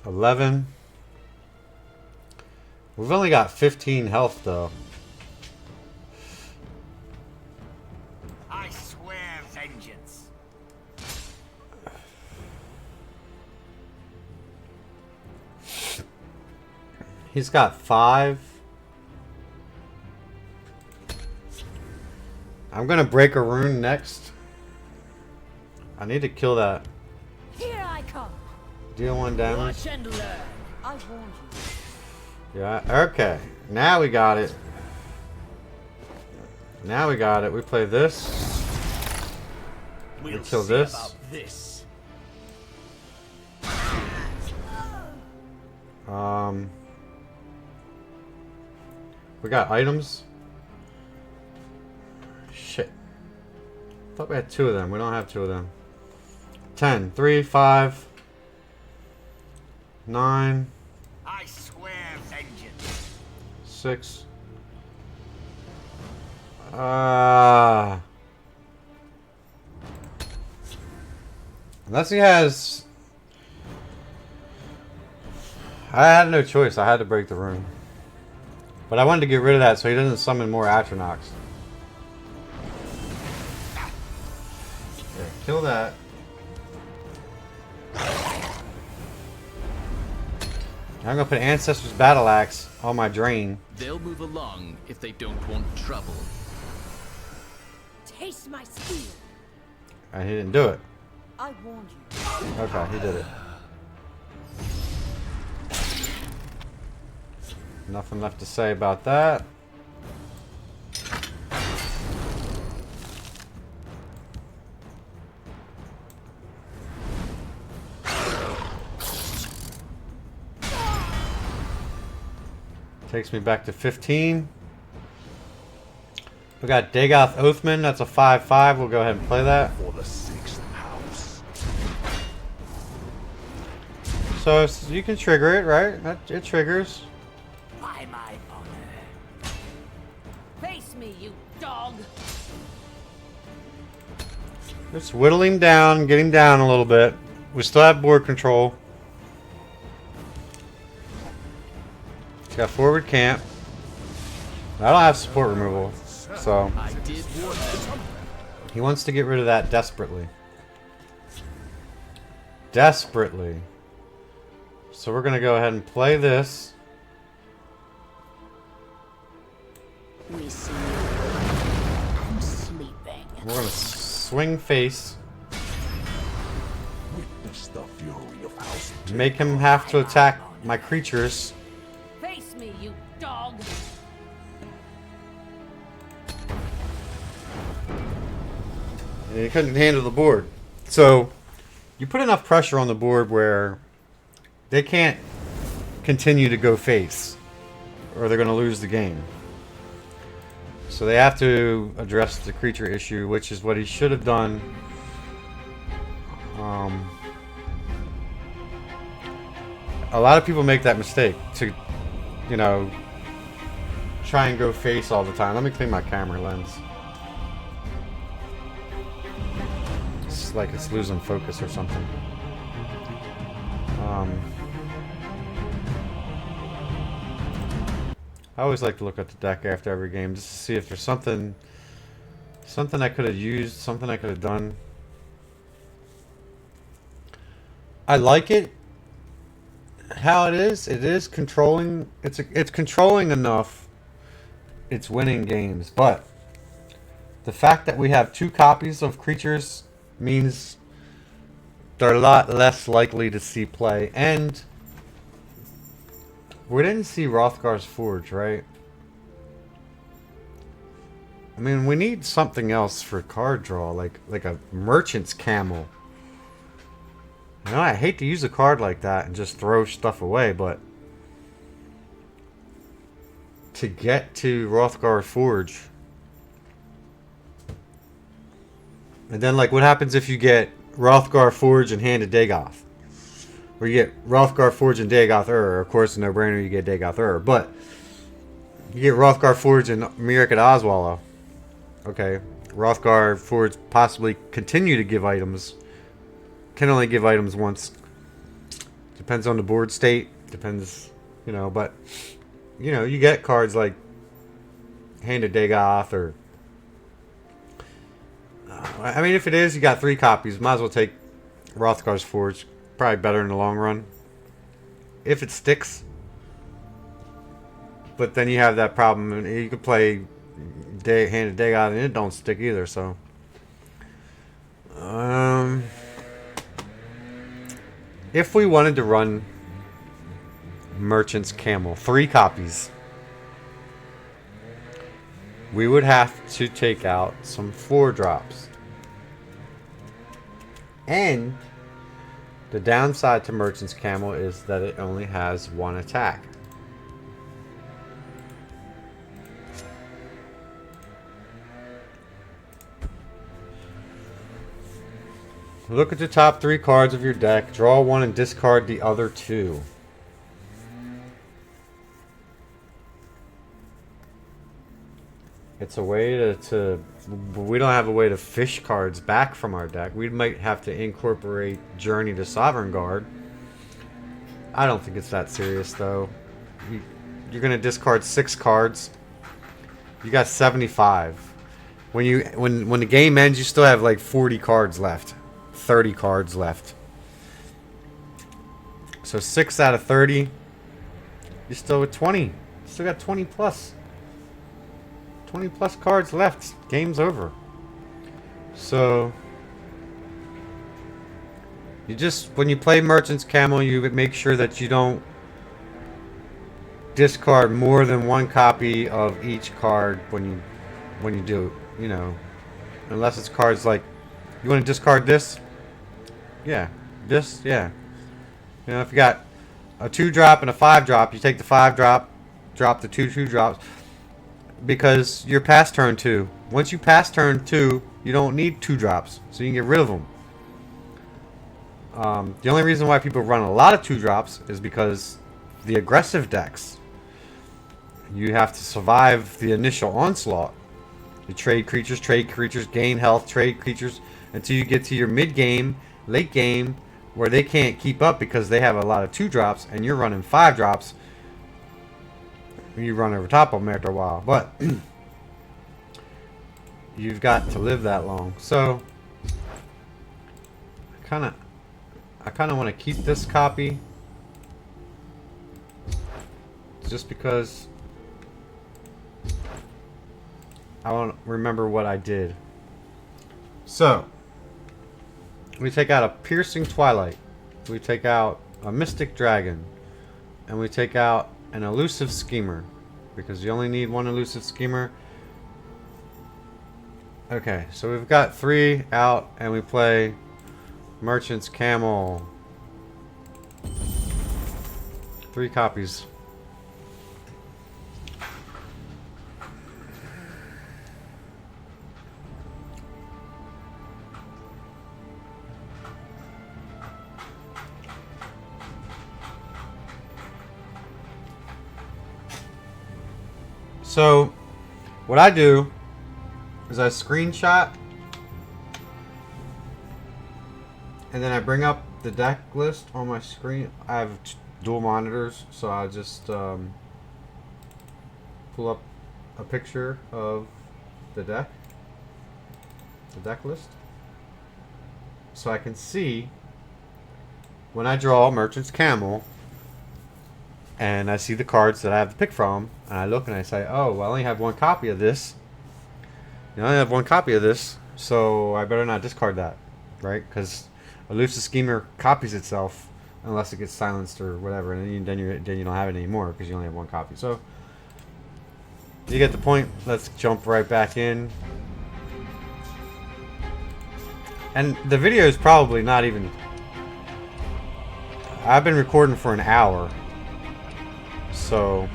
$11. We've only got 15 health though. I swear vengeance. He's got 5. I'm gonna break a rune next. I need to kill that. Here I come. Deal 1 damage. Watch and learn. I warned you. Yeah, okay. Now we got it. Now we got it. We play this. We kill this. About this. We got items. Shit. Thought we had 2 of them. We don't have 2 of them. 10, 3, 5, 9. I swear vengeance. 6. Unless he has... I had no choice. I had to break the rune. But I wanted to get rid of that so he doesn't summon more Atronachs. Okay, kill that. I'm gonna put Ancestor's Battle Axe on my drain. They'll move along if they don't want trouble. Taste my steel. And he didn't do it. I warned you. Okay, he did it. Nothing left to say about that. Takes me back to 15. We got Dagoth Oathman. That's a 5/5. We'll go ahead and play that. For the 6th house. So you can trigger it, right? It triggers. By my honor. Face me, you dog. Just whittle him down, get him down a little bit. We still have board control. He's got forward camp. I don't have support removal, so I did warn them. he wants to get rid of that desperately. Desperately. So we're gonna go ahead and play this. We see you and sleeping. We're gonna swing face. Witness the fury of House. Make him have to attack my creatures. Face me, you dog. And he couldn't handle the board. So you put enough pressure on the board where they can't continue to go face, or they're going to lose the game. So they have to address the creature issue, which is what he should have done. A lot of people make that mistake to, you know, try and go face all the time. Let me clean my camera lens. It's like it's losing focus or something. I always like to look at the deck after every game just to see if there's something I could have used, something I could have done. I like it how it is. It is controlling. It's controlling enough. It's winning games, but the fact that we have 2 copies of creatures means they're a lot less likely to see play. And we didn't see Rothgar's Forge, right? I mean, we need something else for card draw, like a Merchant's Camel. You know, I hate to use a card like that and just throw stuff away, but to get to Rothgar Forge, and then like what happens if you get Rothgar Forge and Hand of Dagoth? Or you get Rothgar Forge and Dagoth Ur. Of course, no brainer, you get Dagoth Ur. But you get Rothgar Forge and Mirek at Oswala. Okay, Rothgar Forge possibly continue to give items. Can only give items once. Depends on the board state. Depends, you know, but you know, you get cards like Hand of Dagoth or I mean, if it is, you got 3 copies. Might as well take Rothgar's Forge. Probably better in the long run. If it sticks. But then you have that problem. And you could play Hand of Dagoth and it don't stick either, so. If we wanted to run Merchant's Camel, 3 copies, we would have to take out some 4-drops. And the downside to Merchant's Camel is that it only has 1 attack. Look at the top 3 cards of your deck, draw 1 and discard the other 2. It's a way to we don't have a way to fish cards back from our deck. We might have to incorporate Journey to Sovereign Guard. I don't think it's that serious though. You're gonna discard 6 cards. You got 75. When the game ends, you still have like 40 cards left, 30 cards left. So 6 out of 30. You're still with 20. You still got 20 plus. 20 plus cards left. Game's over. So you just, when you play Merchant's Camel, you would make sure that you don't discard more than 1 copy of each card when you do, you know, unless it's cards like, you want to discard this? Yeah. This? Yeah. You know, if you got a 2-drop and a 5-drop, you take the 5-drop, drop the 2 2-drops. Because you're past turn 2. Once you pass turn 2, you don't need 2-drops. So you can get rid of them. The only reason why people run a lot of 2-drops is because the aggressive decks, you have to survive the initial onslaught. You trade creatures, gain health, trade creatures, until you get to your mid-game, late game, where they can't keep up because they have a lot of 2-drops, and you're running 5-drops. You run over top of them after a while, but you've got to live that long. So I kind of want to keep this copy just because I want to remember what I did. So we take out a Piercing Twilight, we take out a Mystic Dragon, and we take out an Elusive Schemer, because you only need 1 Elusive Schemer. Okay, so we've got 3 out, and we play Merchant's Camel. 3 copies. So, what I do is I screenshot and then I bring up the deck list on my screen. I have dual monitors, so I just pull up a picture of the deck list, so I can see when I draw Merchant's Camel and I see the cards that I have to pick from, and I look and I say, oh, well, I only have 1 copy of this. You know, I only have 1 copy of this, so I better not discard that, right? Because Elusive Schemer copies itself unless it gets silenced or whatever, and then you don't have it anymore because you only have one copy. So you get the point. Let's jump right back in. And the video is probably not even... I've been recording for an hour, so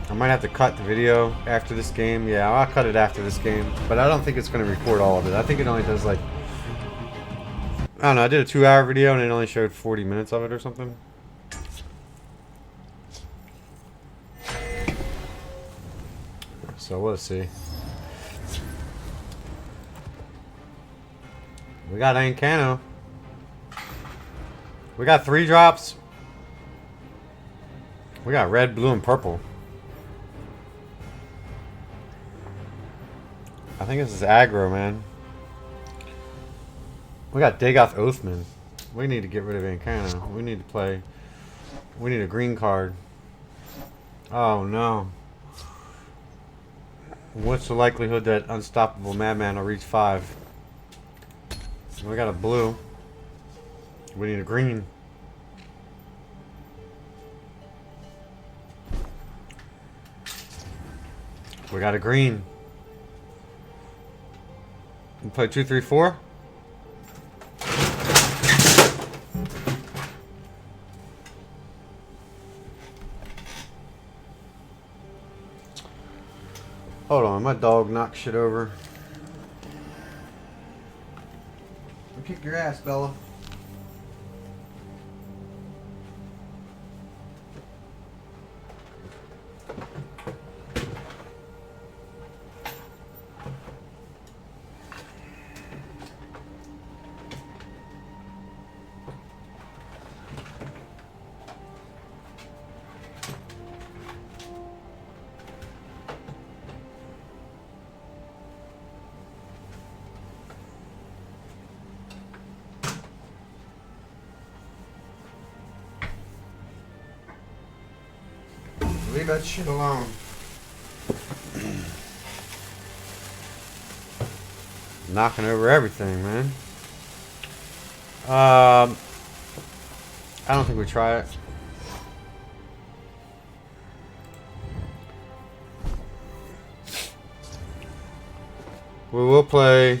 I might have to cut the video after this game. Yeah, I'll cut it after this game, but I don't think it's going to record all of it. I think it only does like... I don't know, I did a 2-hour video and it only showed 40 minutes of it or something. So let's see. We got Ancano. We got 3 drops. We got red, blue, and purple. I think this is aggro, man. We got Dagoth Oathman. We need to get rid of Ancano. We need to play... We need a green card. Oh, no. What's the likelihood that Unstoppable Madman will reach 5? We got a blue. We need a green. We got a green. We play 2, 3, 4. Hold on, my dog knocked shit over. Kick your ass, Bella. Leave that shit alone. Knocking over everything, man. I don't think we try it. We will play.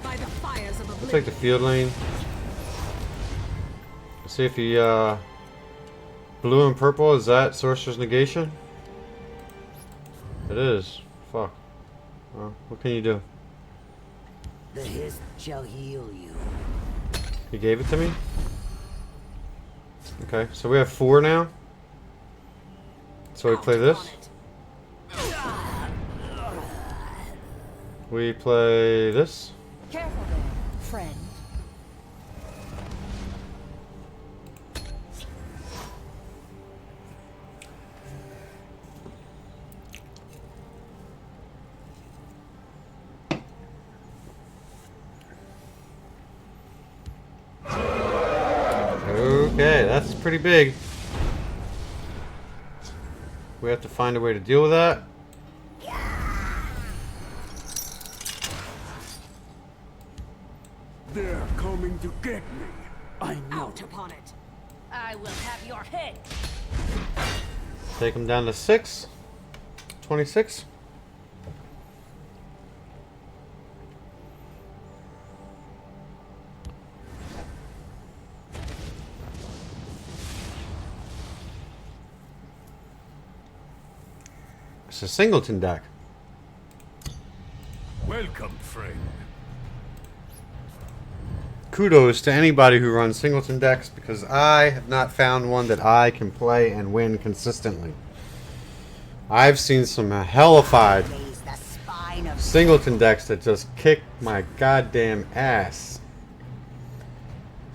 By the fires of We'll take the field lane. See if he blue and purple, is that Sorcerer's Negation? It is. Fuck. Well, what can you do? The hiss shall heal you. He gave it to me? Okay, so we have 4 now. So we play this. We play this. Careful there, friend. Okay, that's pretty big. We have to find a way to deal with that. They're coming to get me. I know. Out upon it. I will have your head. Take him down to 6. 26. It's a singleton deck. Welcome, friend. Kudos to anybody who runs singleton decks, because I have not found one that I can play and win consistently. I've seen some hellified Raise the spine of singleton decks that just kick my goddamn ass.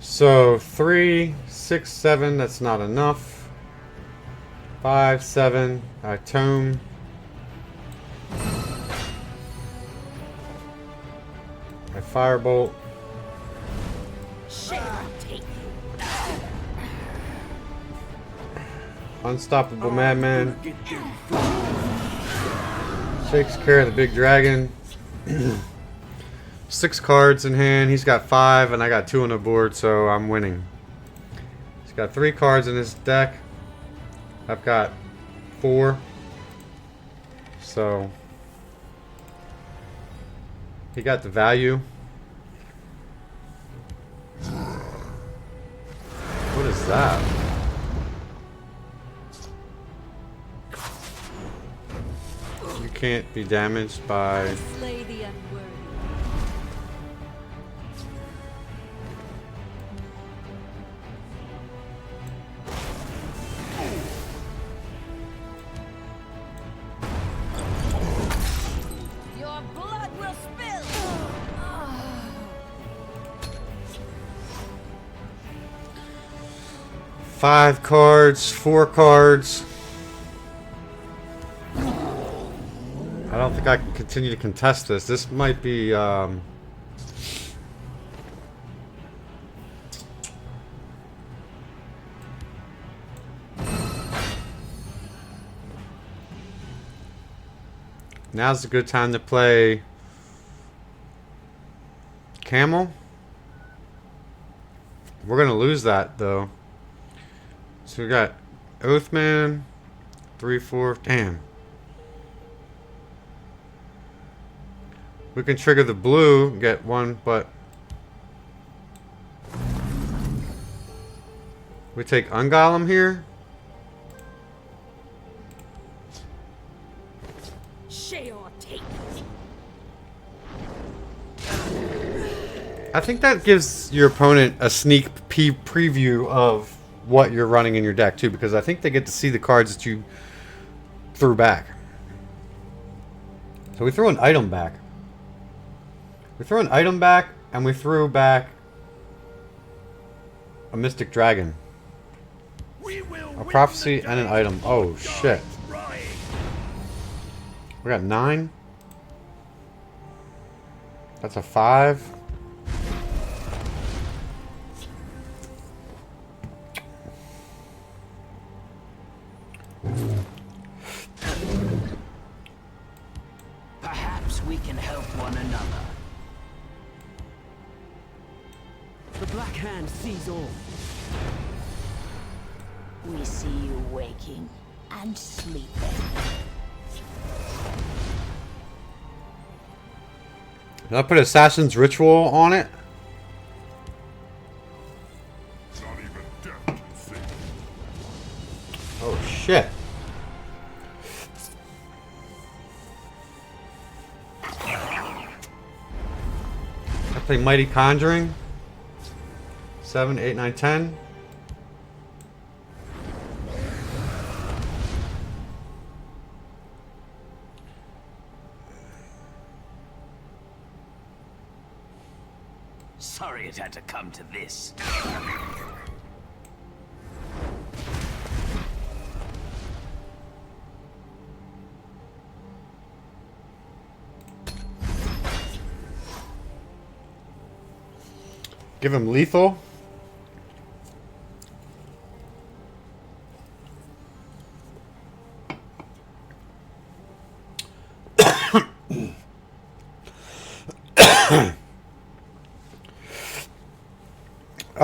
So 3, 6, 7, that's not enough. 5, 7, tome. My firebolt. Unstoppable Madman. Takes care of the big dragon. 6 cards in hand. He's got 5, and I got 2 on the board, so I'm winning. He's got 3 cards in his deck. I've got 4. So he got the value. What is that? You can't be damaged by... Slay the unworthy. Your blood will spill. 5 cards, 4 cards. I don't think I can continue to contest this. This might be, now's a good time to play Camel. We're going to lose that, though. So we got Oathman, 3, 4, damn. We can trigger the blue, get 1, but we take Ungolem here. Share your take. I think that gives your opponent a sneak preview of what you're running in your deck too, because I think they get to see the cards that you threw back. So we threw an item back. We threw an item back, and we threw back a Mystic Dragon, a Prophecy, and an item. Oh shit! We got 9. That's a 5. Perhaps we can help one another. The Black Hand sees all. We see you waking and sleeping. Did I put Assassin's Ritual on it? Not even death can save you. Oh shit! I play Mighty Conjuring. 7, 8, 9, 10. Sorry it had to come to this. Give him lethal.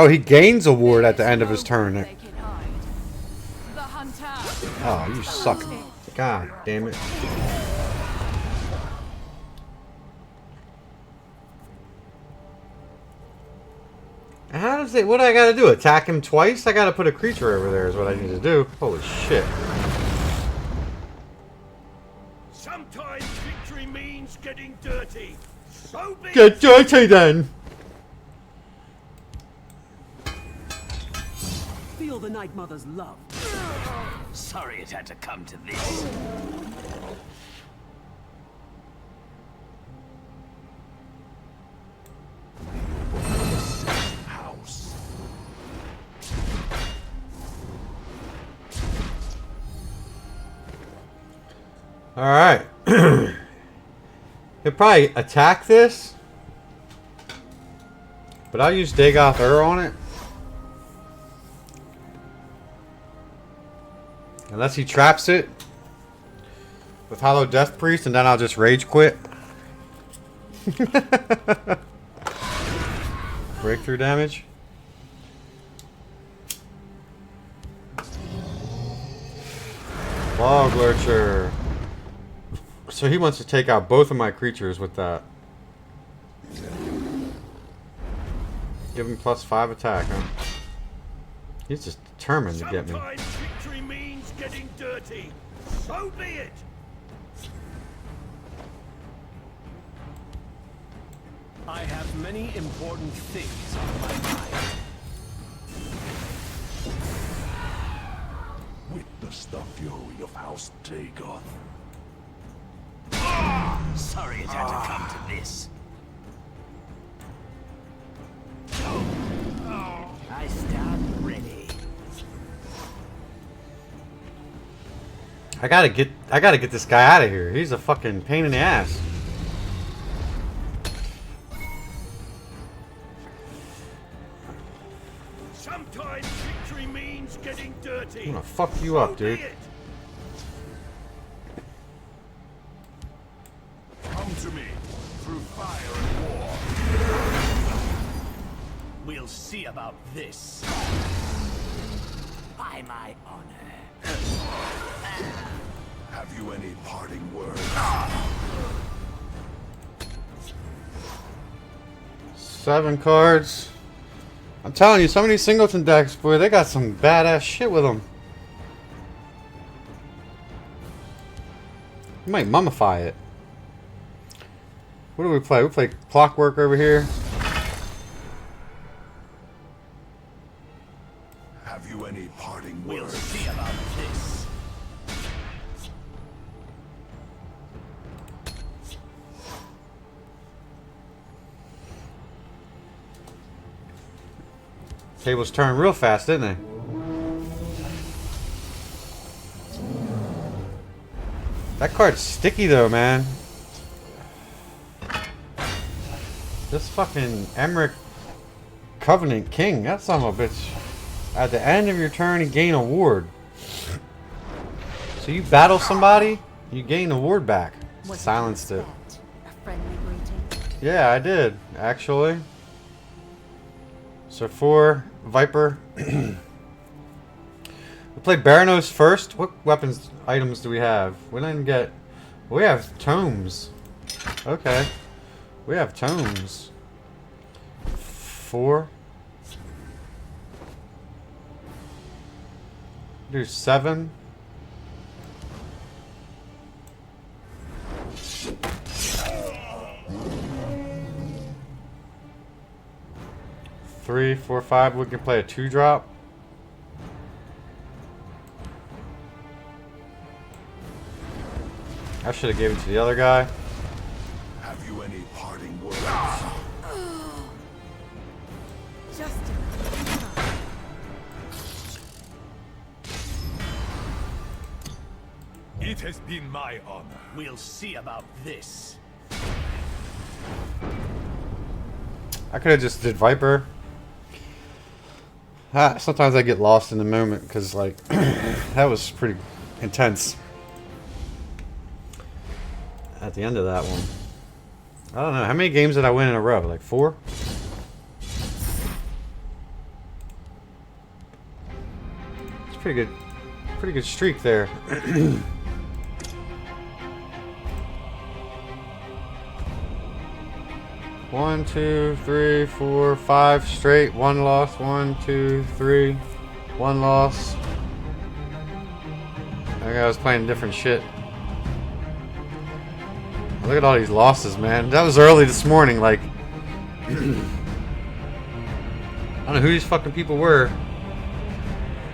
Oh, he gains a ward at the end of his turn. They can hide. The hunter. Oh, you suck. God damn it. How does it... What do I gotta do? Attack him twice? I gotta put a creature over there is what I need to do. Holy shit. Sometimes victory means getting dirty. So be Get dirty then! Feel the Night Mother's love. Sorry it had to come to this. House. Alright. He'll probably attack this. But I'll use Dagoth Ur on it. Unless he traps it with Hollow Death Priest, and then I'll just rage quit. Breakthrough damage. Fog Lurcher. So he wants to take out both of my creatures with that. Give him +5 attack, huh? He's just determined to get me. Sometimes victory means getting dirty. So be it. I have many important things on my mind. Witness the fury of House Dagoth. Sorry it had to come to this. I stand ready. I gotta get this guy out of here. He's a fucking pain in the ass. Sometimes victory means getting dirty. I'm gonna fuck you up, dude. So be it. Come to me through fire and war. We'll see about this. By my honor. Have you any parting words? 7 cards. I'm telling you, some of these singleton decks, boy, they got some badass shit with them. You might mummify it. What do we play? We play Clockwork over here. Have you any parting We'll words? see about this. Tables turn real fast, didn't they? That card's sticky though, man. This fucking Emmerich Covenant King, that son of a bitch. At the end of your turn, you gain a ward. So you battle somebody, you gain a ward back. What Silenced did you it. expect? A friendly greeting. Yeah, I did, actually. So 4 Viper. We play Baranos first. What weapons items do we have? We didn't get. We have tomes. Okay. We have tomes. 4. Do 7. Three, 4, 5. We can play a 2-drop. I should have gave it to the other guy. Have you any parting words? Just a It has been my honor. We'll see about this. I could have just did Viper. Sometimes I get lost in the moment because, like, that was pretty intense at the end of that one. I don't know. How many games did I win in a row? Like 4? It's pretty good. Pretty good streak there. One, 2, 3, 4, 5 straight. 1 loss. 1, 2, 3. 1 loss. I think I was playing different shit. Look at all these losses, man. That was early this morning. Like, I don't know who these fucking people were,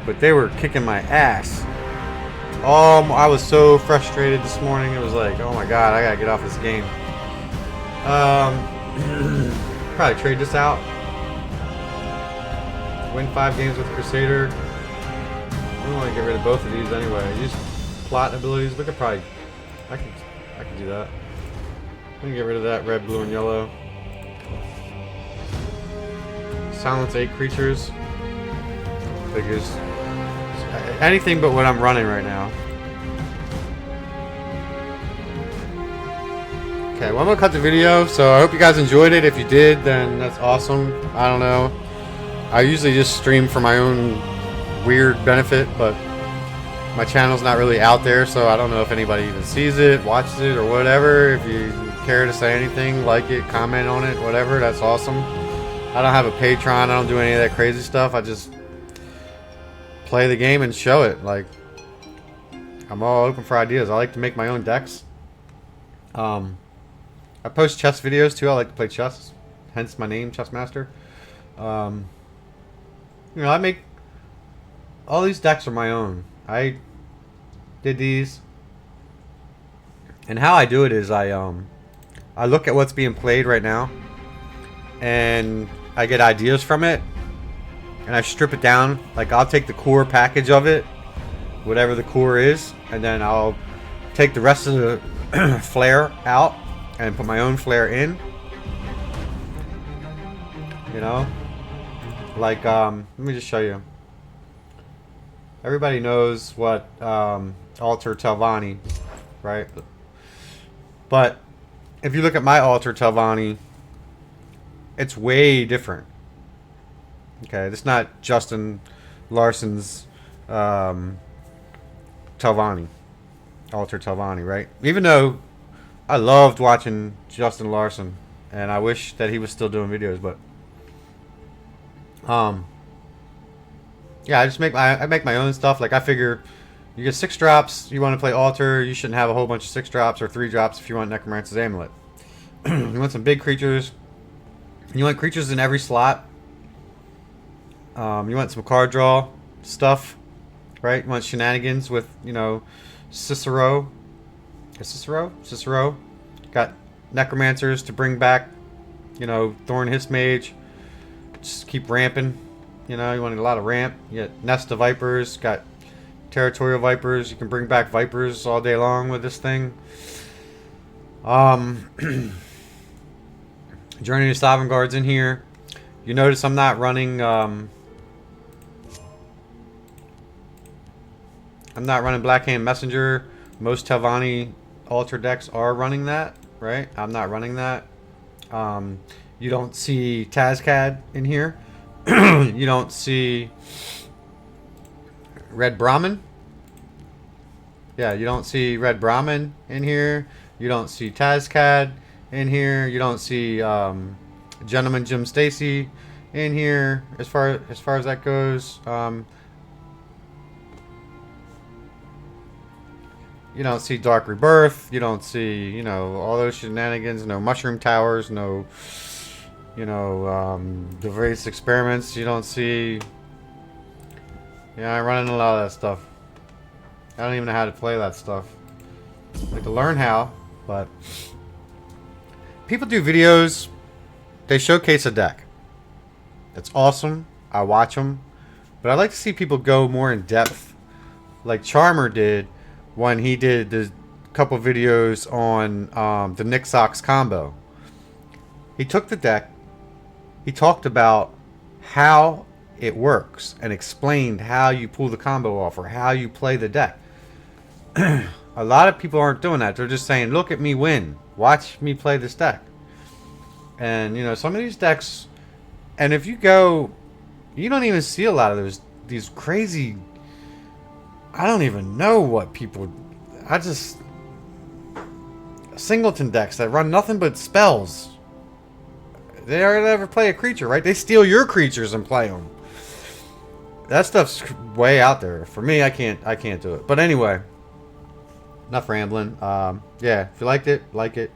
but they were kicking my ass. Oh, I was so frustrated this morning. It was like, oh my god, I gotta get off this game. Probably trade this out. Win 5 games with Crusader. I don't want to get rid of both of these anyway. Use plot abilities. We could probably. I can do that. I'm gonna get rid of that red, blue, and yellow. Silence 8 creatures. Figures. Anything but what I'm running right now. Okay, well, I'm gonna cut the video. So I hope you guys enjoyed it. If you did, then that's awesome. I don't know. I usually just stream for my own weird benefit, but my channel's not really out there, so I don't know if anybody even sees it, watches it, or whatever. If you care to say anything, like it, comment on it, whatever, that's awesome. I don't have a Patreon. I don't do any of that crazy stuff. I just play the game and show it. Like, I'm all open for ideas. I like to make my own decks. I post chess videos too. I like to play chess, hence my name, Chess Master. You know, I make all these decks are my own. I did these, and how I do it is I look at what's being played right now, and I get ideas from it, and I strip it down. Like, I'll take the core package of it, whatever the core is, and then I'll take the rest of the flair out and put my own flair in. You know, like let me just show you. Everybody knows what Alter Telvanni, right? But if you look at my Alter Telvanni, it's way different. Okay, it's not Justin Larson's Telvanni, Alter Telvanni, right? Even though I loved watching Justin Larson, and I wish that he was still doing videos, but yeah, I just make my own stuff. Like, I figure you get 6 drops, you want to play Alter, you shouldn't have a whole bunch of 6 drops or 3 drops if you want Necromancer's Amulet. You want some big creatures. You want creatures in every slot. You want some card draw stuff, right? You want shenanigans with, you know, Cicero. Cicero. Got Necromancers to bring back, you know, Thorn Hiss Mage. Just keep ramping. You know, you want a lot of ramp. You got Nest of Vipers. Got Territorial Vipers. You can bring back Vipers all day long with this thing. Journey to Sovngarde's in here. You notice I'm not running I'm not running Blackhand Messenger. Most Telvanni Alter decks are running that, right? I'm not running that. You don't see Tazcad in here. You don't see Red Brahmin. Yeah, you don't see Red Brahmin in here. You don't see Tazcad in here. You don't see Gentleman Jim Stacy in here. As far as that goes, you don't see Dark Rebirth. You don't see, you know, all those shenanigans. No Mushroom Towers. No, you know, the various experiments. You don't see. Yeah, I'm running a lot of that stuff. I don't even know how to play that stuff. I'd like to learn how, but people do videos. They showcase a deck. It's awesome. I watch them, but I like to see people go more in depth, like Charmer did when he did the couple videos on the Nixox combo. He took the deck. He talked about how it works and explained how you pull the combo off or how you play the deck. A lot of people aren't doing that. They're just saying, look at me win. Watch me play this deck. And, you know, some of these decks, and if you go, you don't even see a lot of these crazy, I don't even know what people, singleton decks that run nothing but spells. They hardly ever play a creature, right? They steal your creatures and play them. That stuff's way out there. For me, I can't do it. But anyway, enough rambling. Yeah, if you liked it, like it.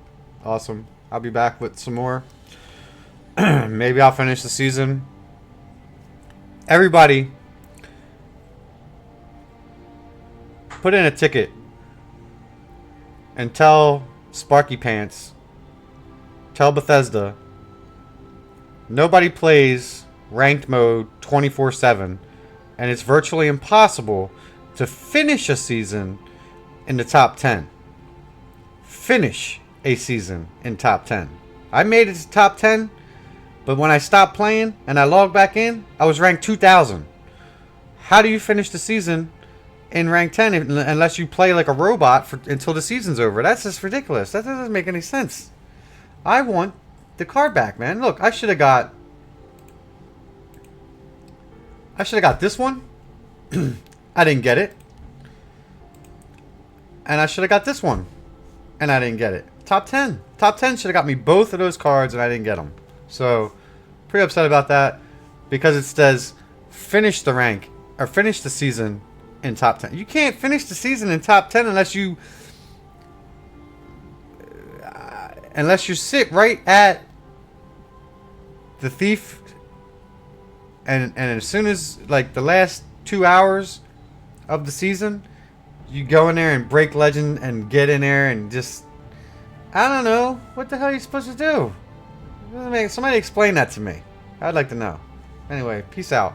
Awesome. I'll be back with some more. Maybe I'll finish the season. Everybody, put in a ticket and tell Sparky Pants, tell Bethesda, nobody plays ranked mode 24/7, and it's virtually impossible to finish a season in the top 10. Finish a season in top 10. I made it to top 10, but when I stopped playing and I logged back in, I was ranked 2000. How do you finish the season in rank 10 unless you play like a robot until the season's over? That's just ridiculous. That doesn't make any sense. I want the card back, man. Look, I should have got this one. I didn't get it. And I should have got this one. And I didn't get it. Top 10. Top 10 should have got me both of those cards and I didn't get them. So, pretty upset about that. Because it says, finish the rank. Or finish the season in top 10. You can't finish the season in top 10 unless you... unless you sit right at the thief. And as soon as, like, the last 2 hours of the season... you go in there and break legend and get in there and just... I don't know. What the hell are you supposed to do? Somebody explain that to me. I'd like to know. Anyway, peace out.